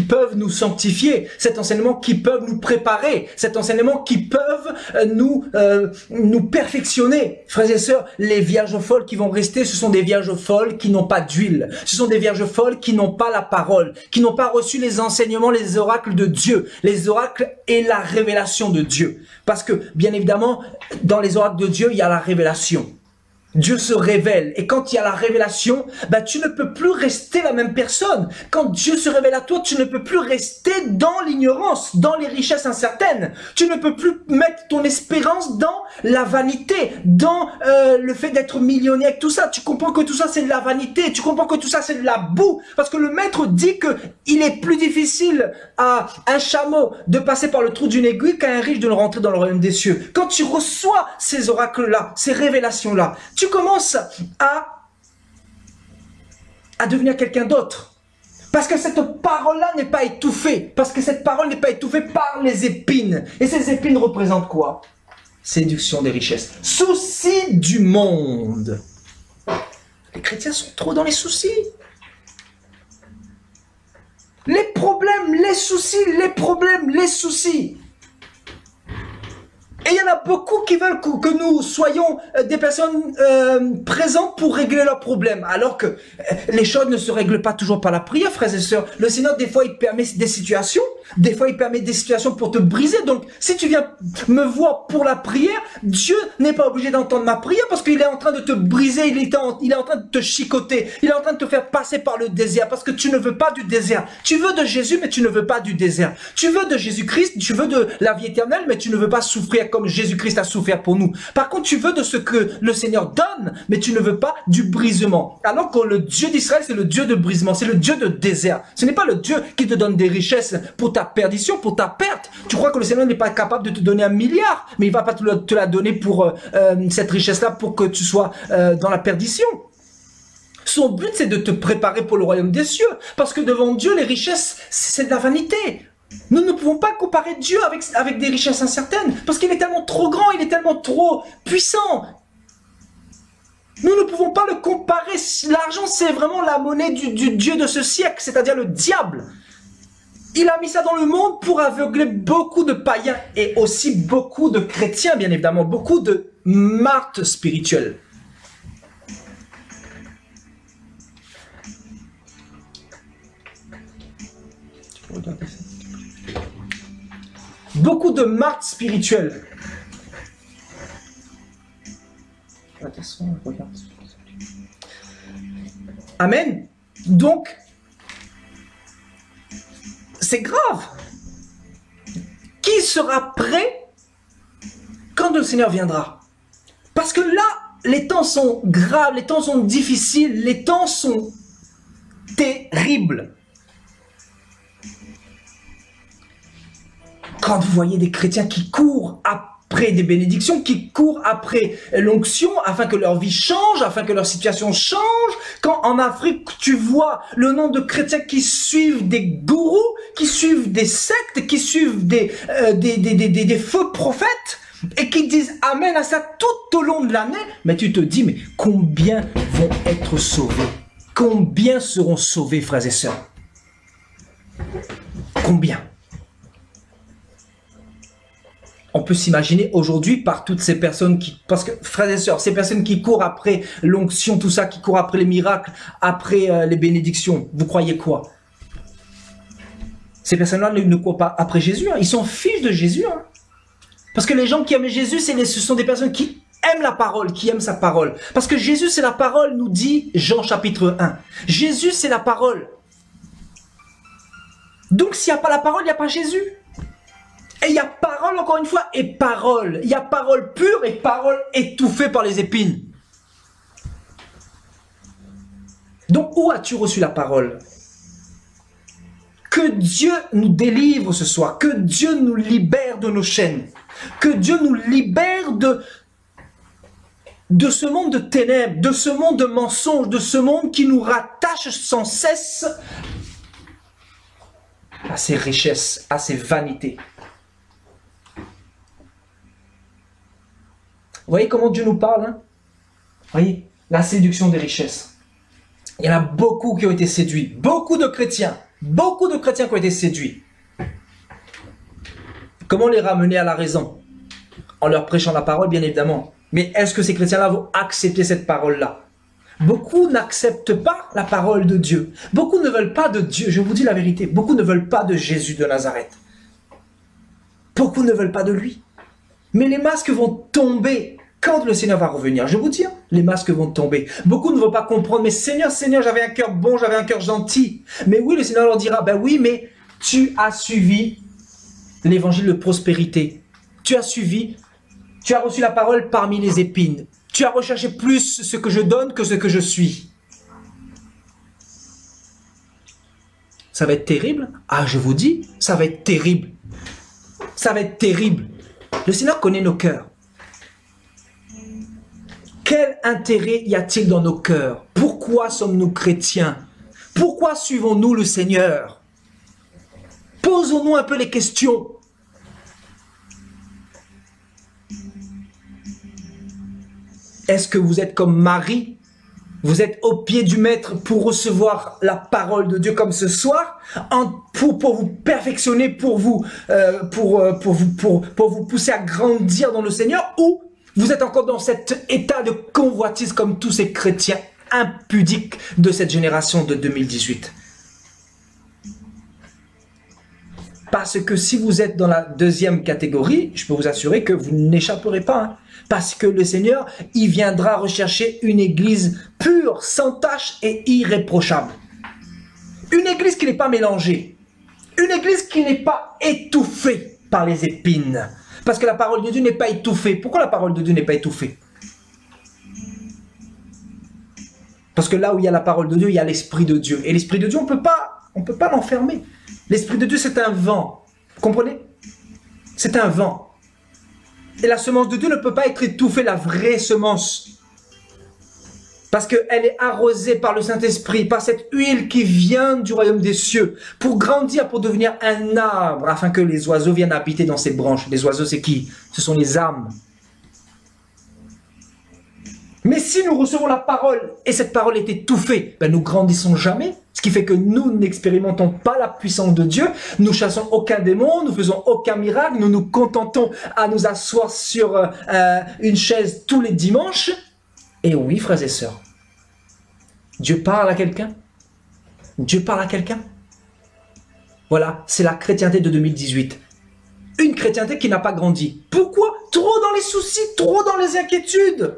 peuvent nous sanctifier, cet enseignement qui peuvent nous préparer, cet enseignement qui peuvent nous perfectionner. Frères et sœurs, les vierges folles qui vont rester, ce sont des vierges folles qui n'ont pas d'huile. Ce sont des vierges folles qui n'ont pas la parole, qui n'ont pas reçu les enseignements, les oracles de Dieu, les oracles et la révélation de Dieu. Parce que, bien évidemment, dans les oracles de Dieu, il y a la révélation. Dieu se révèle et quand il y a la révélation, tu ne peux plus rester la même personne. Quand Dieu se révèle à toi, tu ne peux plus rester dans l'ignorance, dans les richesses incertaines. Tu ne peux plus mettre ton espérance dans la vanité, dans le fait d'être millionnaire, tout ça. Tu comprends que tout ça c'est de la vanité, tu comprends que tout ça c'est de la boue. Parce que le Maître dit que il est plus difficile à un chameau de passer par le trou d'une aiguille qu'à un riche de rentrer dans le royaume des cieux. Quand tu reçois ces oracles-là, ces révélations-là, tu commences à devenir quelqu'un d'autre. Parce que cette parole-là n'est pas étouffée. Parce que cette parole n'est pas étouffée par les épines. Et ces épines représentent quoi? Séduction des richesses. Soucis du monde. Les chrétiens sont trop dans les soucis. Les problèmes, les soucis, les problèmes, les soucis. Et il y en a beaucoup qui veulent que nous soyons des personnes présentes pour régler leurs problèmes. Alors que les choses ne se règlent pas toujours par la prière, frères et sœurs. Le Seigneur, des fois, il permet des situations. Des fois, il permet des situations pour te briser. Donc, si tu viens me voir pour la prière, Dieu n'est pas obligé d'entendre ma prière parce qu'il est en train de te briser. Il est en train de te chicoter. Il est en train de te faire passer par le désert parce que tu ne veux pas du désert. Tu veux de Jésus, mais tu ne veux pas du désert. Tu veux de Jésus-Christ, tu veux de la vie éternelle, mais tu ne veux pas souffrir souffert comme Jésus-Christ a souffert pour nous. Par contre, tu veux de ce que le Seigneur donne, mais tu ne veux pas du brisement. Alors que le Dieu d'Israël, c'est le Dieu de brisement, c'est le Dieu de désert. Ce n'est pas le Dieu qui te donne des richesses pour ta perdition, pour ta perte. Tu crois que le Seigneur n'est pas capable de te donner 1 milliard, mais il va pas te la donner pour cette richesse-là pour que tu sois dans la perdition. Son but, c'est de te préparer pour le royaume des cieux. Parce que devant Dieu, les richesses, c'est de la vanité. Nous ne pouvons pas comparer Dieu avec des richesses incertaines. Parce qu'il est tellement trop grand, il est tellement trop puissant. Nous ne pouvons pas le comparer. L'argent, c'est vraiment la monnaie du Dieu de ce siècle, c'est-à-dire le diable. Il a mis ça dans le monde pour aveugler beaucoup de païens et aussi beaucoup de chrétiens, bien évidemment. Beaucoup de martyrs spirituels. Beaucoup de martyrs spirituels. Amen. Donc, c'est grave. Qui sera prêt quand le Seigneur viendra? Parce que là, les temps sont graves, les temps sont difficiles, les temps sont terribles. Quand vous voyez des chrétiens qui courent après des bénédictions, qui courent après l'onction, afin que leur vie change, afin que leur situation change, quand en Afrique, tu vois le nombre de chrétiens qui suivent des gourous, qui suivent des sectes, qui suivent des faux prophètes, et qui disent Amen à ça tout au long de l'année, mais tu te dis, mais combien vont être sauvés? Combien seront sauvés, frères et sœurs? Combien? On peut s'imaginer aujourd'hui par toutes ces personnes qui... Parce que, frères et sœurs, ces personnes qui courent après l'onction, tout ça, qui courent après les miracles, après les bénédictions, vous croyez quoi? Ces personnes-là ne courent pas après Jésus, hein. Ils s'en fichent de Jésus. Hein. Parce que les gens qui aiment Jésus, ce sont des personnes qui aiment la parole, qui aiment sa parole. Parce que Jésus, c'est la parole, nous dit Jean chapitre 1. Jésus, c'est la parole. Donc, s'il n'y a pas la parole, il n'y a pas Jésus. Et il y a parole, encore une fois, et parole. Il y a parole pure et parole étouffée par les épines. Donc, où as-tu reçu la parole? Que Dieu nous délivre ce soir. Que Dieu nous libère de nos chaînes. Que Dieu nous libère de ce monde de ténèbres, de ce monde de mensonges, de ce monde qui nous rattache sans cesse à ses richesses, à ses vanités. Vous voyez comment Dieu nous parle, hein? Vous voyez, la séduction des richesses. Il y en a beaucoup qui ont été séduits. Beaucoup de chrétiens qui ont été séduits. Comment les ramener à la raison? En leur prêchant la parole, bien évidemment. Mais est-ce que ces chrétiens-là vont accepter cette parole-là? Beaucoup n'acceptent pas la parole de Dieu. Beaucoup ne veulent pas de Dieu. Je vous dis la vérité. Beaucoup ne veulent pas de Jésus de Nazareth. Beaucoup ne veulent pas de lui. Mais les masques vont tomber quand le Seigneur va revenir. Je vous dis, hein, les masques vont tomber. Beaucoup ne vont pas comprendre. Mais Seigneur, Seigneur, j'avais un cœur bon, j'avais un cœur gentil. Mais oui, le Seigneur leur dira, ben oui, mais tu as suivi l'évangile de prospérité. Tu as suivi, tu as reçu la parole parmi les épines. Tu as recherché plus ce que je donne que ce que je suis. Ça va être terrible. Ah, je vous dis, ça va être terrible. Ça va être terrible. Le Seigneur connaît nos cœurs. Quel intérêt y a-t-il dans nos cœurs? Pourquoi sommes-nous chrétiens? Pourquoi suivons-nous le Seigneur? Posons-nous un peu les questions. Est-ce que vous êtes comme Marie? Vous êtes au pied du Maître pour recevoir la parole de Dieu comme ce soir, pour vous perfectionner, pour vous pousser à grandir dans le Seigneur, ou vous êtes encore dans cet état de convoitise comme tous ces chrétiens impudiques de cette génération de 2018? Parce que si vous êtes dans la deuxième catégorie, je peux vous assurer que vous n'échapperez pas. Hein. Parce que le Seigneur, il viendra rechercher une église pure, sans tache et irréprochable. Une église qui n'est pas mélangée. Une église qui n'est pas étouffée par les épines. Parce que la parole de Dieu n'est pas étouffée. Pourquoi la parole de Dieu n'est pas étouffée? Parce que là où il y a la parole de Dieu, il y a l'Esprit de Dieu. Et l'Esprit de Dieu, on peut pas l'enfermer. L'Esprit de Dieu, c'est un vent. Vous comprenez? C'est un vent. Et la semence de Dieu ne peut pas être étouffée, la vraie semence. Parce qu'elle est arrosée par le Saint-Esprit, par cette huile qui vient du royaume des cieux, pour grandir, pour devenir un arbre, afin que les oiseaux viennent habiter dans ses branches. Les oiseaux, c'est qui? Ce sont les âmes. Mais si nous recevons la parole, et cette parole est étouffée, ben nous grandissons jamais. Ce qui fait que nous n'expérimentons pas la puissance de Dieu, nous chassons aucun démon, nous faisons aucun miracle, nous nous contentons à nous asseoir sur une chaise tous les dimanches. Et oui, frères et sœurs, Dieu parle à quelqu'un. Dieu parle à quelqu'un. Voilà, c'est la chrétienté de 2018. Une chrétienté qui n'a pas grandi. Pourquoi? Trop dans les soucis, trop dans les inquiétudes,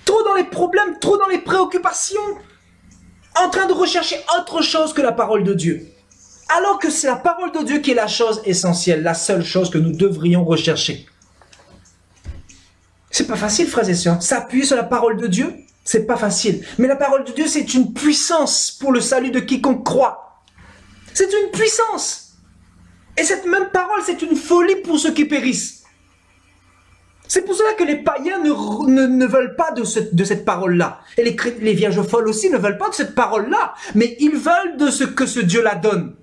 trop dans les problèmes, trop dans les préoccupations, en train de rechercher autre chose que la parole de Dieu. Alors que c'est la parole de Dieu qui est la chose essentielle, la seule chose que nous devrions rechercher. C'est pas facile, frères et sœurs. S'appuyer sur la parole de Dieu, c'est pas facile. Mais la parole de Dieu, c'est une puissance pour le salut de quiconque croit. C'est une puissance. Et cette même parole, c'est une folie pour ceux qui périssent. C'est pour cela que les païens ne veulent pas de cette parole-là. Et les vierges folles aussi ne veulent pas de cette parole-là. Mais ils veulent de ce que ce Dieu la donne.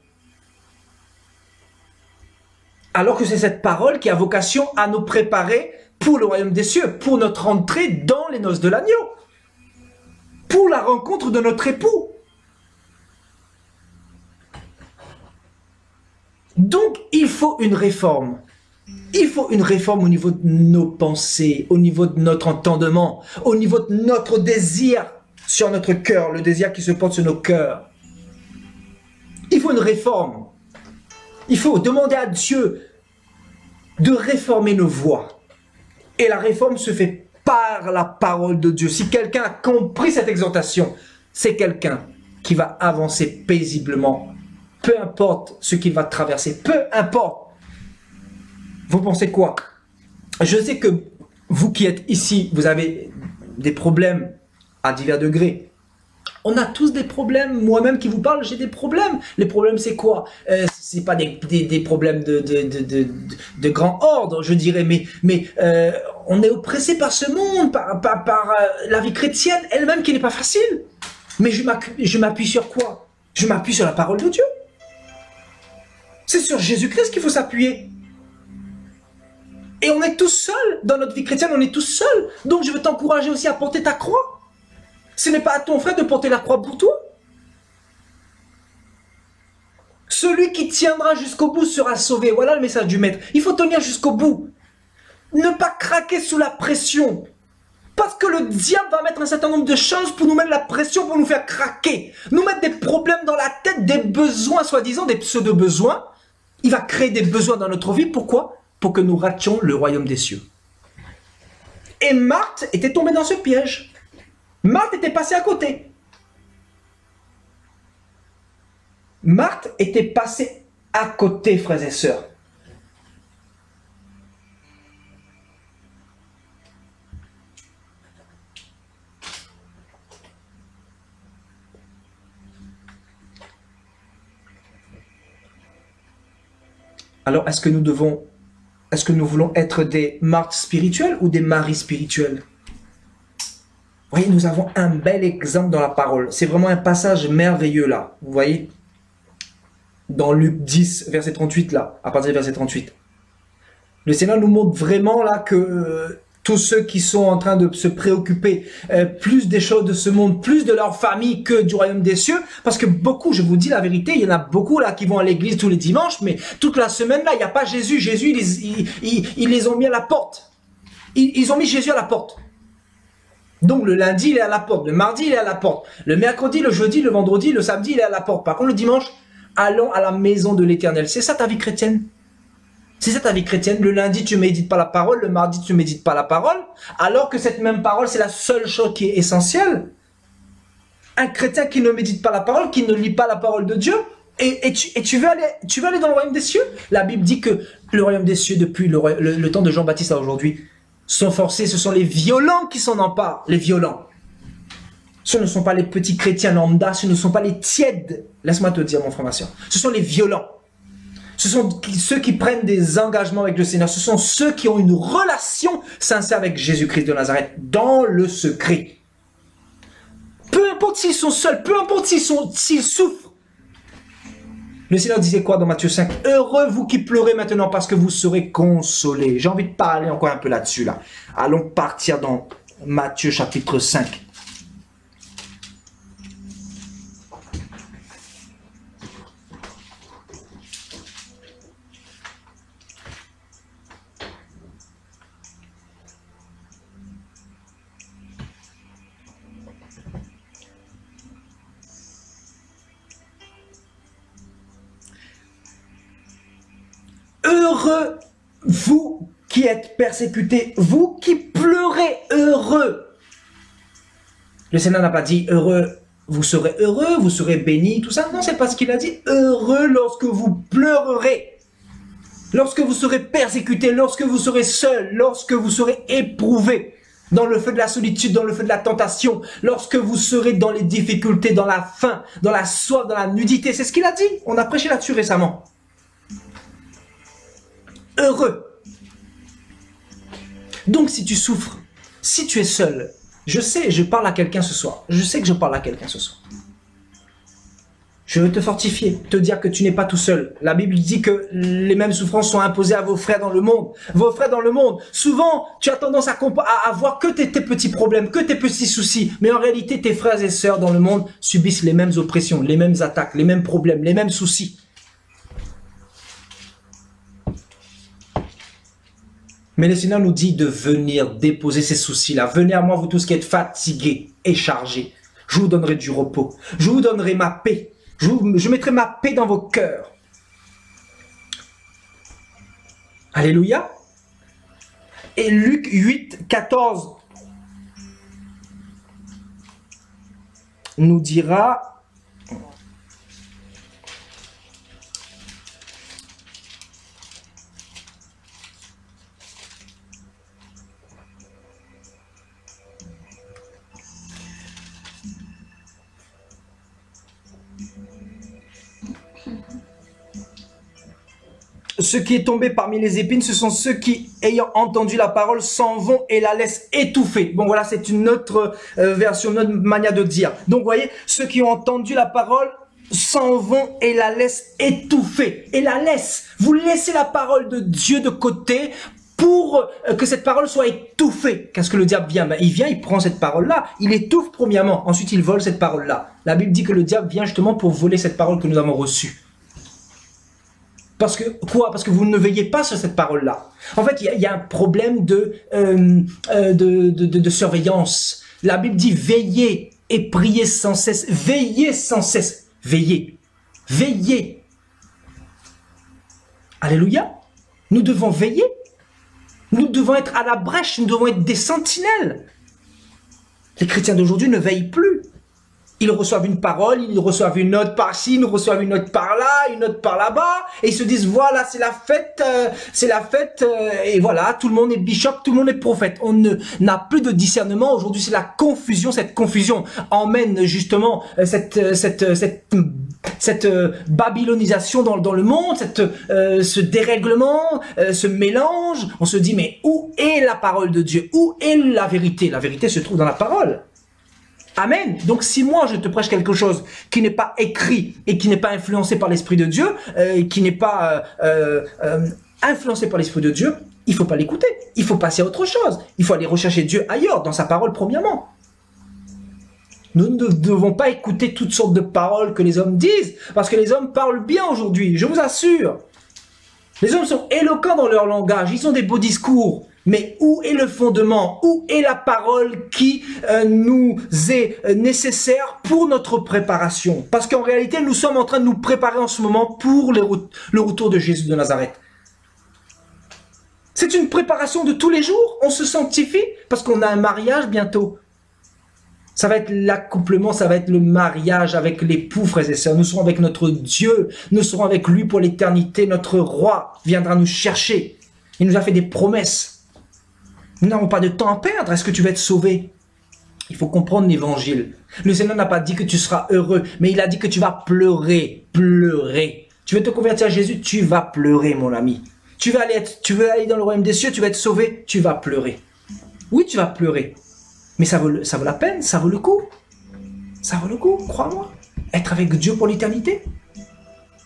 Alors que c'est cette parole qui a vocation à nous préparer pour le royaume des cieux, pour notre entrée dans les noces de l'agneau, pour la rencontre de notre époux. Donc, il faut une réforme. Il faut une réforme au niveau de nos pensées, au niveau de notre entendement, au niveau de notre désir sur notre cœur, le désir qui se porte sur nos cœurs. Il faut une réforme. Il faut demander à Dieu de réformer nos voies. Et la réforme se fait par la parole de Dieu. Si quelqu'un a compris cette exhortation, c'est quelqu'un qui va avancer paisiblement. Peu importe ce qu'il va traverser, peu importe. Vous pensez quoi? Je sais que vous qui êtes ici, vous avez des problèmes à divers degrés. On a tous des problèmes. Moi-même qui vous parle, j'ai des problèmes. Les problèmes, c'est quoi? C'est pas des problèmes de grand ordre, je dirais, mais on est oppressé par ce monde, par la vie chrétienne elle-même qui n'est pas facile. Mais je m'appuie sur quoi? Je m'appuie sur la parole de Dieu. C'est sur Jésus-Christ qu'il faut s'appuyer. Et on est tous seuls. Dans notre vie chrétienne, on est tous seuls. Donc je veux t'encourager aussi à porter ta croix. Ce n'est pas à ton frère de porter la croix pour toi. Celui qui tiendra jusqu'au bout sera sauvé. Voilà le message du maître. Il faut tenir jusqu'au bout. Ne pas craquer sous la pression. Parce que le diable va mettre un certain nombre de choses pour nous mettre la pression, pour nous faire craquer. Nous mettre des problèmes dans la tête, des besoins, soi-disant, des pseudo-besoins. Il va créer des besoins dans notre vie. Pourquoi? Pour que nous rations le royaume des cieux. Et Marthe était tombée dans ce piège. Marthe était passée à côté. Marthe était passée à côté, frères et sœurs. Alors, est-ce que nous voulons être des Marthes spirituelles ou des Maries spirituelles? Vous voyez, nous avons un bel exemple dans la parole. C'est vraiment un passage merveilleux là. Vous voyez, dans Luc 10, verset 38 là, à partir du verset 38. Le Seigneur nous montre vraiment là que tous ceux qui sont en train de se préoccuper plus des choses de ce monde, plus de leur famille que du royaume des cieux, parce que beaucoup, je vous dis la vérité, il y en a beaucoup là qui vont à l'église tous les dimanches, mais toute la semaine là, il n'y a pas Jésus. Jésus, ils les ont mis à la porte. Ils ont mis Jésus à la porte. Donc le lundi, il est à la porte, le mardi, il est à la porte, le mercredi, le jeudi, le vendredi, le samedi, il est à la porte. Par contre, le dimanche, allons à la maison de l'Éternel. C'est ça ta vie chrétienne? C'est ça ta vie chrétienne? Le lundi, tu ne médites pas la parole, le mardi, tu ne médites pas la parole, alors que cette même parole, c'est la seule chose qui est essentielle. Un chrétien qui ne médite pas la parole, qui ne lit pas la parole de Dieu, Et tu veux aller dans le royaume des cieux? La Bible dit que le royaume des cieux, depuis le temps de Jean-Baptiste à aujourd'hui, sont forcés, ce sont les violents qui s'en emparent, les violents. Ce ne sont pas les petits chrétiens lambda, ce ne sont pas les tièdes. Laisse-moi te dire, mon frère, ma soeur. Ce sont les violents. Ce sont ceux qui prennent des engagements avec le Seigneur. Ce sont ceux qui ont une relation sincère avec Jésus-Christ de Nazareth, dans le secret. Peu importe s'ils sont seuls, peu importe s'ils souffrent. Le Seigneur disait quoi dans Matthieu 5? Heureux vous qui pleurez maintenant parce que vous serez consolés. J'ai envie de parler encore un peu là-dessus. Là. Allons partir dans Matthieu chapitre 5. Heureux, vous qui êtes persécutés, vous qui pleurez, heureux. Le Seigneur n'a pas dit heureux, vous serez bénis, tout ça. Non, c'est pas ce qu'il a dit. Heureux lorsque vous pleurerez, lorsque vous serez persécutés, lorsque vous serez seuls, lorsque vous serez éprouvés, dans le feu de la solitude, dans le feu de la tentation, lorsque vous serez dans les difficultés, dans la faim, dans la soif, dans la nudité. C'est ce qu'il a dit. On a prêché là-dessus récemment. Heureux. Donc si tu souffres, si tu es seul, je sais, je parle à quelqu'un ce soir. Je sais que je parle à quelqu'un ce soir. Je veux te fortifier, te dire que tu n'es pas tout seul. La Bible dit que les mêmes souffrances sont imposées à vos frères dans le monde. Vos frères dans le monde. Souvent, tu as tendance à voir que tes petits problèmes, que tes petits soucis. Mais en réalité, tes frères et sœurs dans le monde subissent les mêmes oppressions, les mêmes attaques, les mêmes problèmes, les mêmes soucis. Mais le Seigneur nous dit de venir déposer ces soucis-là. Venez à moi, vous tous qui êtes fatigués et chargés. Je vous donnerai du repos. Je vous donnerai ma paix. Je mettrai ma paix dans vos cœurs. Alléluia. Et Luc 8, 14 nous dira... Ceux qui est tombé parmi les épines, ce sont ceux qui, ayant entendu la parole, s'en vont et la laissent étouffer. Bon, voilà, c'est une autre version, une autre manière de dire. Donc, vous voyez, ceux qui ont entendu la parole s'en vont et la laissent étouffer. Et la laissent. Vous laissez la parole de Dieu de côté pour que cette parole soit étouffée. Qu'est-ce que le diable vient? Ben, il vient, il prend cette parole-là, il étouffe premièrement, ensuite il vole cette parole-là. La Bible dit que le diable vient justement pour voler cette parole que nous avons reçue. Parce que quoi? Parce que vous ne veillez pas sur cette parole-là. En fait, il y a un problème de surveillance. La Bible dit veillez et priez sans cesse. Veillez sans cesse. Veillez. Veillez. Alléluia. Nous devons veiller. Nous devons être à la brèche. Nous devons être des sentinelles. Les chrétiens d'aujourd'hui ne veillent plus. Ils reçoivent une parole, ils reçoivent une note par-ci, ils reçoivent une note par-là, une note par-là-bas, et ils se disent, voilà, c'est la fête, et voilà, tout le monde est bishop, tout le monde est prophète. On n'a plus de discernement. Aujourd'hui, c'est la confusion. Cette confusion emmène justement cette babylonisation dans le monde, ce dérèglement, ce mélange. On se dit, mais où est la parole de Dieu? Où est la vérité? La vérité se trouve dans la parole. Amen. Donc si moi je te prêche quelque chose qui n'est pas écrit et qui n'est pas influencé par l'Esprit de Dieu, qui n'est pas influencé par l'Esprit de Dieu, il ne faut pas l'écouter. Il faut passer à autre chose. Il faut aller rechercher Dieu ailleurs, dans sa parole premièrement. Nous ne devons pas écouter toutes sortes de paroles que les hommes disent, parce que les hommes parlent bien aujourd'hui, je vous assure. Les hommes sont éloquents dans leur langage, ils ont des beaux discours. Mais où est le fondement? Où est la parole qui nous est nécessaire pour notre préparation? Parce qu'en réalité, nous sommes en train de nous préparer en ce moment pour le retour de Jésus de Nazareth. C'est une préparation de tous les jours. On se sanctifie parce qu'on a un mariage bientôt. Ça va être l'accouplement, ça va être le mariage avec l'époux, frères et sœurs. Nous serons avec notre Dieu, nous serons avec lui pour l'éternité. Notre roi viendra nous chercher. Il nous a fait des promesses. Nous n'avons pas de temps à perdre. Est-ce que tu vas être sauvé? Il faut comprendre l'évangile. Le Seigneur n'a pas dit que tu seras heureux, mais il a dit que tu vas pleurer, pleurer. Tu veux te convertir à Jésus, tu vas pleurer, mon ami. Tu veux aller dans le royaume des cieux, tu vas être sauvé, tu vas pleurer. Oui, tu vas pleurer. Mais ça vaut la peine, ça vaut le coup. Ça vaut le coup, crois-moi. Être avec Dieu pour l'éternité.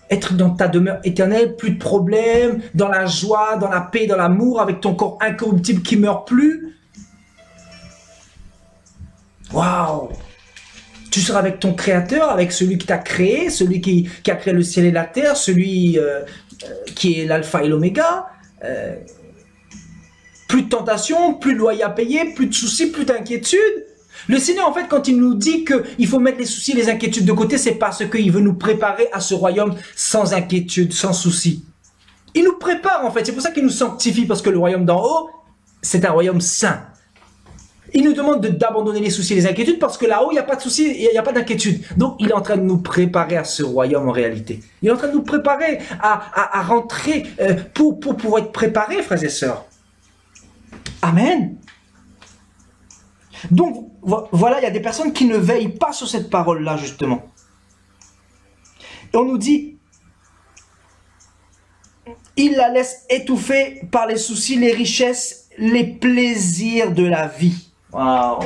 Être dans ta demeure éternelle, plus de problèmes, dans la joie, dans la paix, dans l'amour, avec ton corps incorruptible qui ne meurt plus. Waouh! Tu seras avec ton Créateur, avec celui qui t'a créé, celui qui a créé le ciel et la terre, celui qui est l'alpha et l'oméga. Plus de tentation, plus de loyer à payer, plus de soucis, plus d'inquiétudes. Le Seigneur, en fait, quand il nous dit qu'il faut mettre les soucis et les inquiétudes de côté, c'est parce qu'il veut nous préparer à ce royaume sans inquiétude, sans soucis. Il nous prépare, en fait. C'est pour ça qu'il nous sanctifie, parce que le royaume d'en haut, c'est un royaume saint. Il nous demande d'abandonner les soucis et les inquiétudes, parce que là-haut, il n'y a pas de soucis, il n'y a pas d'inquiétude. Donc, il est en train de nous préparer à ce royaume en réalité. Il est en train de nous préparer à rentrer pour pouvoir être préparés, frères et sœurs. Amen. Donc, voilà, il y a des personnes qui ne veillent pas sur cette parole-là, justement. Et on nous dit, il la laisse étouffer par les soucis, les richesses, les plaisirs de la vie. Waouh.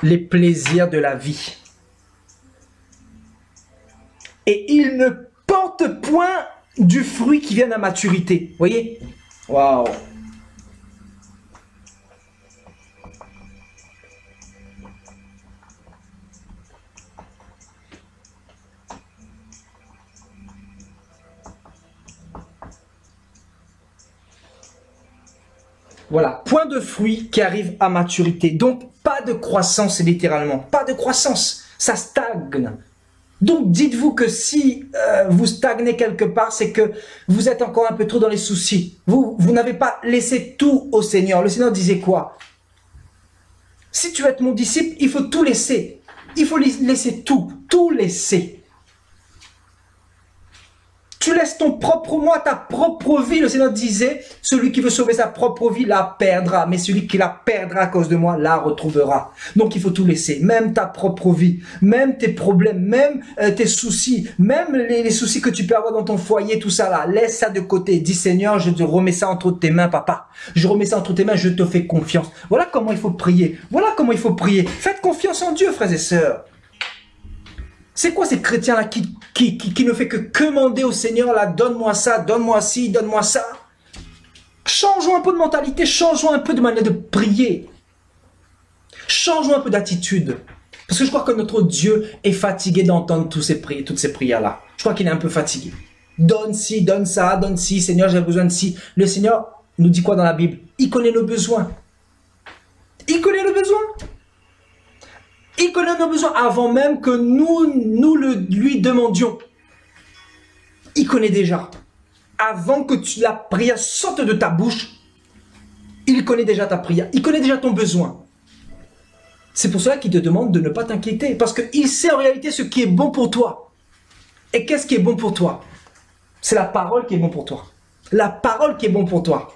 Les plaisirs de la vie. Et il ne porte point du fruit qui vient à maturité. Voyez? Waouh! Voilà, point de fruit qui arrive à maturité. Donc, pas de croissance littéralement. Pas de croissance. Ça stagne. Donc, dites-vous que si vous stagnez quelque part, c'est que vous êtes encore un peu trop dans les soucis. Vous n'avez pas laissé tout au Seigneur. Le Seigneur disait quoi? Si tu veux être mon disciple, il faut tout laisser. Il faut laisser tout laisser. Tu laisses ton propre moi, ta propre vie. Le Seigneur disait, celui qui veut sauver sa propre vie la perdra, mais celui qui la perdra à cause de moi la retrouvera. Donc il faut tout laisser, même ta propre vie, même tes problèmes, même tes soucis, même les soucis que tu peux avoir dans ton foyer, tout ça là, laisse ça de côté. Dis Seigneur, je te remets ça entre tes mains, papa. Je remets ça entre tes mains, je te fais confiance. Voilà comment il faut prier. Voilà comment il faut prier. Faites confiance en Dieu, frères et sœurs. C'est quoi ces chrétiens-là qui ne fait que commander au Seigneur, là, donne-moi ça, donne-moi ci, donne-moi ça. Changeons un peu de mentalité, changeons un peu de manière de prier. Changeons un peu d'attitude. Parce que je crois que notre Dieu est fatigué d'entendre toutes ces prières-là. Je crois qu'il est un peu fatigué. Donne ci, donne ça, donne ci, Seigneur, j'ai besoin de ci. Le Seigneur nous dit quoi dans la Bible? Il connaît nos besoins. Il connaît nos besoins. Il connaît nos besoins avant même que nous lui demandions. Il connaît déjà. Avant que la prière sorte de ta bouche, il connaît déjà ta prière. Il connaît déjà ton besoin. C'est pour cela qu'il te demande de ne pas t'inquiéter. Parce qu'il sait en réalité ce qui est bon pour toi. Et qu'est-ce qui est bon pour toi? C'est la parole qui est bon pour toi. La parole qui est bon pour toi.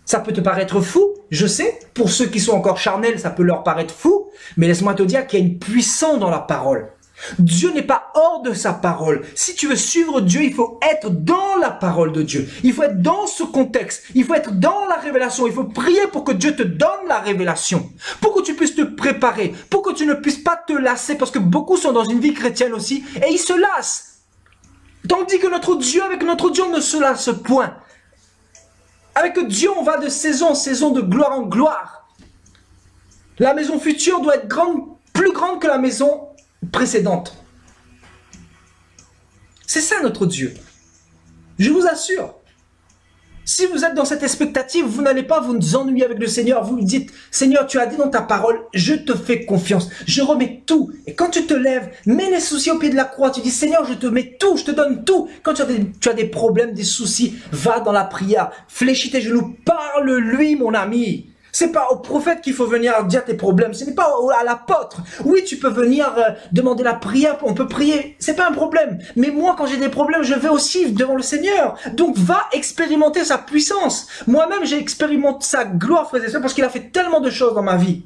Ça peut te paraître fou, je sais, pour ceux qui sont encore charnels, ça peut leur paraître fou, mais laisse-moi te dire qu'il y a une puissance dans la parole. Dieu n'est pas hors de sa parole. Si tu veux suivre Dieu, il faut être dans la parole de Dieu. Il faut être dans ce contexte. Il faut être dans la révélation. Il faut prier pour que Dieu te donne la révélation. Pour que tu puisses te préparer. Pour que tu ne puisses pas te lasser. Parce que beaucoup sont dans une vie chrétienne aussi et ils se lassent. Tandis que avec notre Dieu, on ne se lasse point. Avec Dieu, on va de saison en saison, de gloire en gloire. La maison future doit être plus grande que la maison précédente. C'est ça notre Dieu. Je vous assure. Si vous êtes dans cette expectative, vous n'allez pas vous ennuyer avec le Seigneur. Vous lui dites, Seigneur, tu as dit dans ta parole, je te fais confiance. Je remets tout. Et quand tu te lèves, mets les soucis au pied de la croix. Tu dis, Seigneur, je te mets tout, je te donne tout. Quand tu as des problèmes, des soucis, va dans la prière. Fléchis tes genoux. Parle-lui, mon ami. C'est pas au prophète qu'il faut venir dire tes problèmes. Ce n'est pas à l'apôtre. Oui, tu peux venir demander la prière. On peut prier. C'est pas un problème. Mais moi, quand j'ai des problèmes, je vais aussi devant le Seigneur. Donc, va expérimenter sa puissance. Moi-même, j'ai expérimenté sa gloire, frères et sœurs, parce qu'il a fait tellement de choses dans ma vie.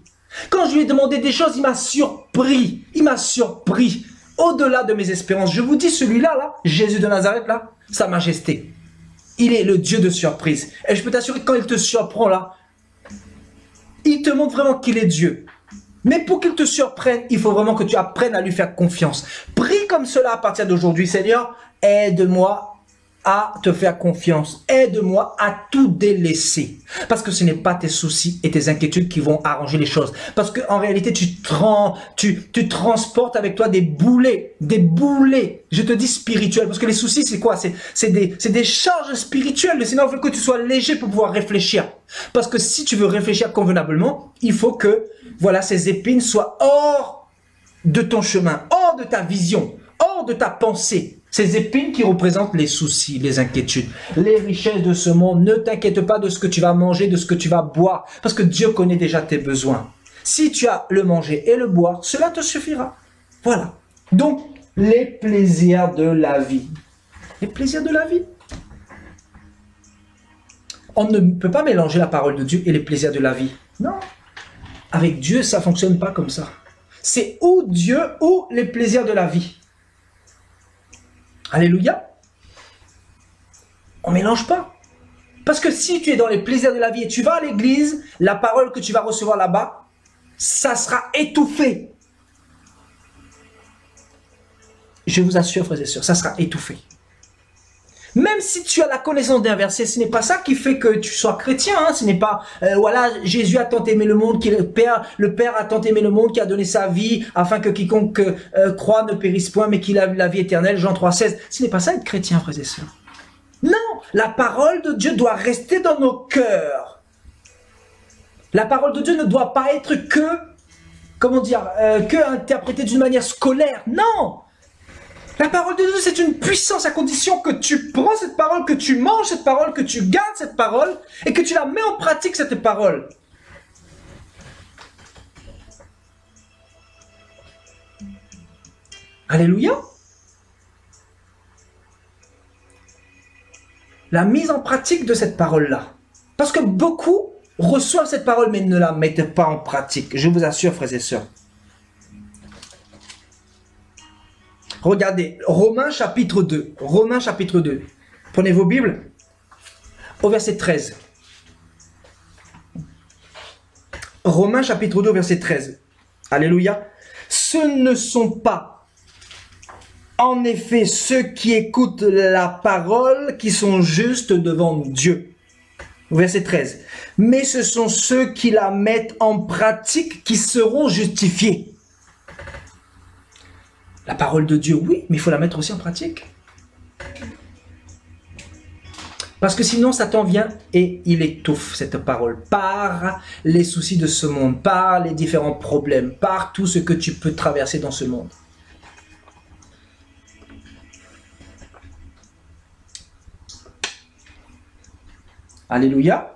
Quand je lui ai demandé des choses, il m'a surpris. Il m'a surpris. Au-delà de mes espérances. Je vous dis, celui-là, là, Jésus de Nazareth, là, sa majesté. Il est le Dieu de surprise. Et je peux t'assurer que quand il te surprend, là, il te montre vraiment qu'il est Dieu. Mais pour qu'il te surprenne, il faut vraiment que tu apprennes à lui faire confiance. Prie comme cela à partir d'aujourd'hui. Seigneur, aide-moi à te faire confiance. Aide-moi à tout délaisser. Parce que ce n'est pas tes soucis et tes inquiétudes qui vont arranger les choses. Parce qu'en réalité, tu transportes avec toi des boulets. Des boulets, je te dis spirituels. Parce que les soucis, c'est quoi? C'est des charges spirituelles. Le Seigneur veut que tu sois léger pour pouvoir réfléchir. Parce que si tu veux réfléchir convenablement, il faut que, voilà, ces épines soient hors de ton chemin, hors de ta vision, hors de ta pensée. Ces épines qui représentent les soucis, les inquiétudes, les richesses de ce monde. Ne t'inquiète pas de ce que tu vas manger, de ce que tu vas boire, parce que Dieu connaît déjà tes besoins. Si tu as le manger et le boire, cela te suffira. Voilà. Donc, les plaisirs de la vie. Les plaisirs de la vie. On ne peut pas mélanger la parole de Dieu et les plaisirs de la vie. Non. Avec Dieu, ça ne fonctionne pas comme ça. C'est ou Dieu ou les plaisirs de la vie. Alléluia. On ne mélange pas. Parce que si tu es dans les plaisirs de la vie et tu vas à l'église, la parole que tu vas recevoir là-bas, ça sera étouffé. Je vous assure, frères et sœurs, ça sera étouffé. Même si tu as la connaissance d'un verset, ce n'est pas ça qui fait que tu sois chrétien. Hein. Ce n'est pas, voilà, Jésus a tant aimé le monde, le Père a tant aimé le monde, qui a donné sa vie, afin que quiconque croit ne périsse point, mais qu'il a la vie éternelle. Jean 3,16. Ce n'est pas ça être chrétien, frères et sœurs. Non, la parole de Dieu doit rester dans nos cœurs. La parole de Dieu ne doit pas être que, comment dire, que interprétée d'une manière scolaire. Non. La parole de Dieu, c'est une puissance à condition que tu prends cette parole, que tu manges cette parole, que tu gardes cette parole et que tu la mets en pratique, cette parole. Alléluia. La mise en pratique de cette parole-là. Parce que beaucoup reçoivent cette parole mais ne la mettent pas en pratique. Je vous assure, frères et sœurs. Regardez, Romains chapitre 2. Romains chapitre 2. Prenez vos Bibles. Au verset 13. Romains chapitre 2, verset 13. Alléluia. Ce ne sont pas, en effet, ceux qui écoutent la parole qui sont justes devant Dieu. Verset 13. Mais ce sont ceux qui la mettent en pratique qui seront justifiés. La parole de Dieu, oui, mais il faut la mettre aussi en pratique. Parce que sinon, Satan vient et il étouffe cette parole par les soucis de ce monde, par les différents problèmes, par tout ce que tu peux traverser dans ce monde. Alléluia.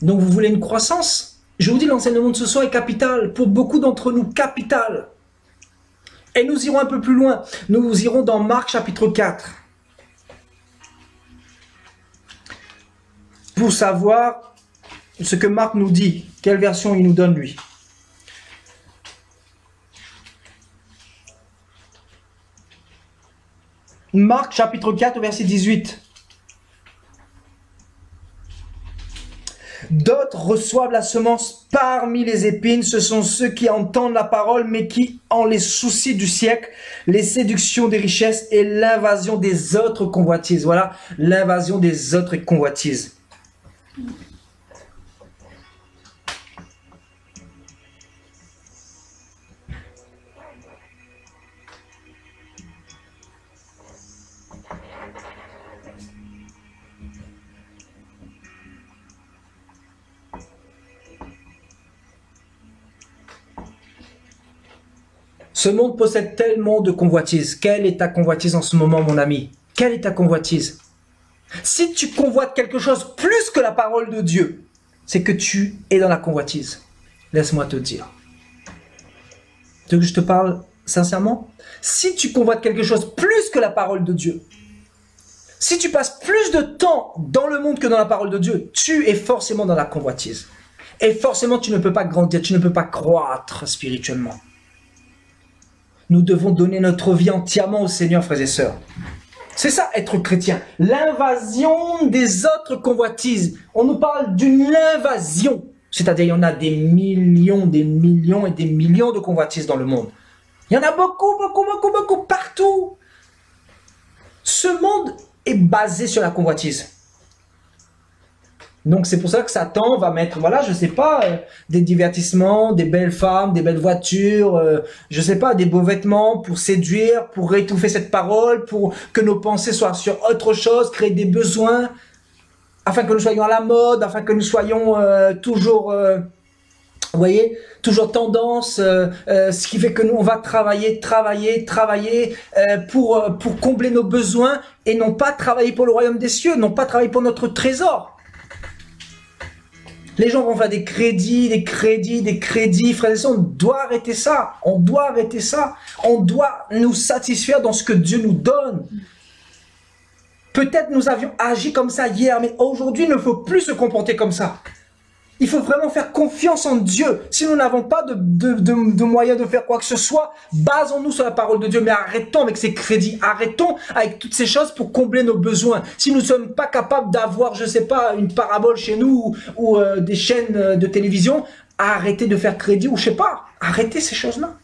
Donc vous voulez une croissance? Je vous dis, l'enseignement de ce soir est capital. Pour beaucoup d'entre nous, capital. Et nous irons un peu plus loin. Nous irons dans Marc chapitre 4. Pour savoir ce que Marc nous dit. Quelle version il nous donne lui. Marc chapitre 4 verset 18. D'autres reçoivent la semence parmi les épines. Ce sont ceux qui entendent la parole, mais qui ont les soucis du siècle, les séductions des richesses et l'invasion des autres convoitises. Voilà, l'invasion des autres convoitises. Ce monde possède tellement de convoitises. Quelle est ta convoitise en ce moment, mon ami? Quelle est ta convoitise? Si tu convoites quelque chose plus que la parole de Dieu, c'est que tu es dans la convoitise. Laisse-moi te dire. Tu veux que je te parle sincèrement? Si tu convoites quelque chose plus que la parole de Dieu, si tu passes plus de temps dans le monde que dans la parole de Dieu, tu es forcément dans la convoitise. Et forcément, tu ne peux pas grandir, tu ne peux pas croître spirituellement. Nous devons donner notre vie entièrement au Seigneur, frères et sœurs. C'est ça, être chrétien. L'invasion des autres convoitises. On nous parle d'une invasion. C'est-à-dire, il y en a des millions et des millions de convoitises dans le monde. Il y en a beaucoup, partout. Ce monde est basé sur la convoitise. Donc c'est pour ça que Satan va mettre, voilà, je sais pas, des divertissements, des belles femmes, des belles voitures, je sais pas, des beaux vêtements pour séduire, pour étouffer cette parole, pour que nos pensées soient sur autre chose, créer des besoins, afin que nous soyons à la mode, afin que nous soyons toujours, vous voyez, toujours tendance, ce qui fait que nous on va travailler pour combler nos besoins et non pas travailler pour le royaume des cieux, non pas travailler pour notre trésor. Les gens vont faire des crédits, frères et sœurs, on doit arrêter ça, on doit nous satisfaire dans ce que Dieu nous donne. Peut-être nous avions agi comme ça hier, mais aujourd'hui il ne faut plus se comporter comme ça. Il faut vraiment faire confiance en Dieu. Si nous n'avons pas de moyens de faire quoi que ce soit, basons-nous sur la parole de Dieu, mais arrêtons avec ces crédits, arrêtons avec toutes ces choses pour combler nos besoins. Si nous ne sommes pas capables d'avoir, je sais pas, une parabole chez nous ou des chaînes de télévision, arrêtez de faire crédit ou je sais pas, arrêtez ces choses-là.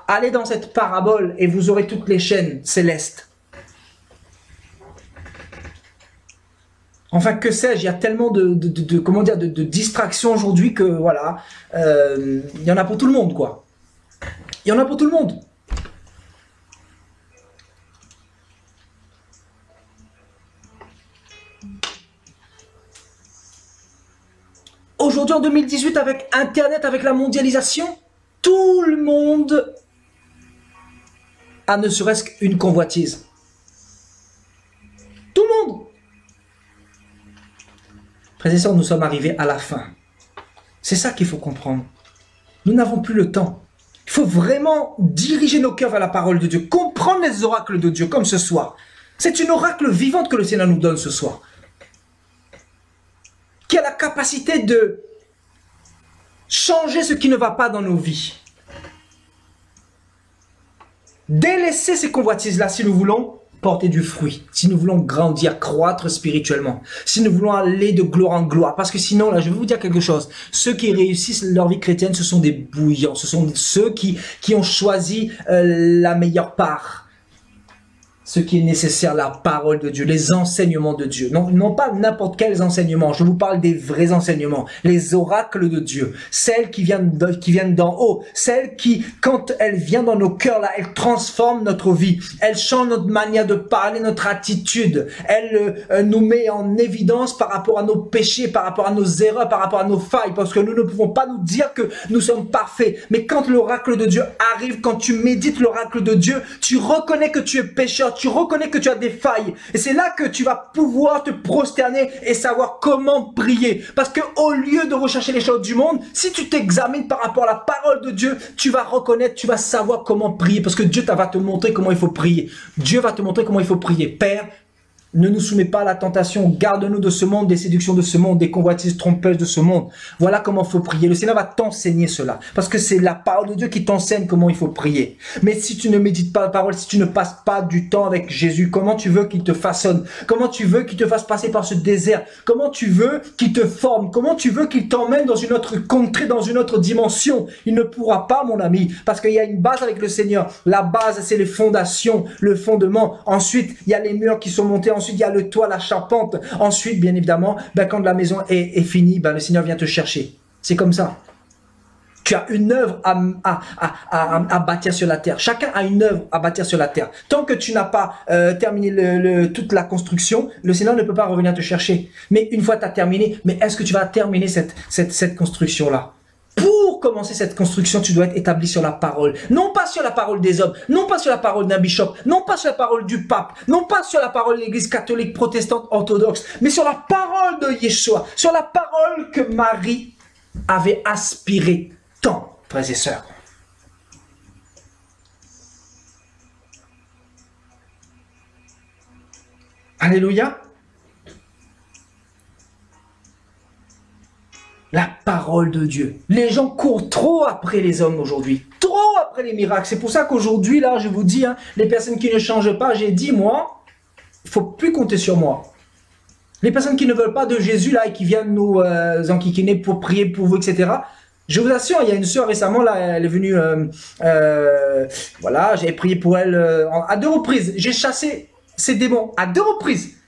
Allez dans cette parabole et vous aurez toutes les chaînes célestes. Enfin, que sais-je, il y a tellement de distractions aujourd'hui que, voilà, il y en a pour tout le monde, quoi. Il y en a pour tout le monde. Aujourd'hui, en 2018, avec Internet, avec la mondialisation, tout le monde a ne serait-ce qu'une convoitise. Tout le monde. Frères et sœurs, nous sommes arrivés à la fin. C'est ça qu'il faut comprendre. Nous n'avons plus le temps. Il faut vraiment diriger nos cœurs vers la parole de Dieu, comprendre les oracles de Dieu, comme ce soir. C'est une oracle vivante que le Seigneur nous donne ce soir, qui a la capacité de changer ce qui ne va pas dans nos vies. Délaisser ces convoitises-là si nous voulons porter du fruit, si nous voulons grandir, croître spirituellement, si nous voulons aller de gloire en gloire. Parce que sinon, là, je vais vous dire quelque chose. Ceux qui réussissent leur vie chrétienne, ce sont des bouillants. Ce sont ceux qui ont choisi la meilleure part. Ce qui est nécessaire, la parole de Dieu, les enseignements de Dieu. Non pas n'importe quels enseignements, je vous parle des vrais enseignements, les oracles de Dieu, celles qui viennent d'en haut, celles qui, quand elles viennent dans nos cœurs, là, elles transforment notre vie, elles changent notre manière de parler, notre attitude, elles nous mettent en évidence par rapport à nos péchés, par rapport à nos erreurs, par rapport à nos failles, parce que nous ne pouvons pas nous dire que nous sommes parfaits, mais quand l'oracle de Dieu arrive, quand tu médites l'oracle de Dieu, tu reconnais que tu es pécheur, tu reconnais que tu as des failles. Et c'est là que tu vas pouvoir te prosterner et savoir comment prier. Parce que au lieu de rechercher les choses du monde, si tu t'examines par rapport à la parole de Dieu, tu vas reconnaître, tu vas savoir comment prier. Parce que Dieu va te montrer comment il faut prier. Dieu va te montrer comment il faut prier. Père, ne nous soumets pas à la tentation, garde-nous de ce monde, des séductions de ce monde, des convoitises trompeuses de ce monde. Voilà comment il faut prier. Le Seigneur va t'enseigner cela, parce que c'est la parole de Dieu qui t'enseigne comment il faut prier. Mais si tu ne médites pas la parole, si tu ne passes pas du temps avec Jésus, comment tu veux qu'il te façonne? Comment tu veux qu'il te fasse passer par ce désert? Comment tu veux qu'il te forme? Comment tu veux qu'il t'emmène dans une autre contrée, dans une autre dimension? Il ne pourra pas, mon ami, parce qu'il y a une base avec le Seigneur. La base, c'est les fondations, le fondement. Ensuite, il y a les murs qui sont montés. ensuite il y a le toit, la charpente. Ensuite, bien évidemment, ben, quand la maison est finie, ben, le Seigneur vient te chercher. C'est comme ça. Tu as une œuvre à bâtir sur la terre. Chacun a une œuvre à bâtir sur la terre. Tant que tu n'as pas terminé toute la construction, le Seigneur ne peut pas revenir te chercher. Mais une fois que tu as terminé, mais est-ce que tu vas terminer cette construction-là? Pour commencer cette construction, tu dois être établi sur la parole. Non pas sur la parole des hommes, non pas sur la parole d'un bishop, non pas sur la parole du pape, non pas sur la parole de l'église catholique, protestante, orthodoxe, mais sur la parole de Yeshua, sur la parole que Marie avait aspiré tant, frères et sœurs. Alléluia. La parole de Dieu. Les gens courent trop après les hommes aujourd'hui. Trop après les miracles. C'est pour ça qu'aujourd'hui, là, je vous dis, hein, les personnes qui ne changent pas, j'ai dit, moi, il ne faut plus compter sur moi. Les personnes qui ne veulent pas de Jésus, là, et qui viennent nous enquiquiner pour prier pour vous, etc. Je vous assure, il y a une sœur récemment, là, elle est venue, voilà, j'avais prié pour elle à 2 reprises. J'ai chassé ces démons à 2 reprises.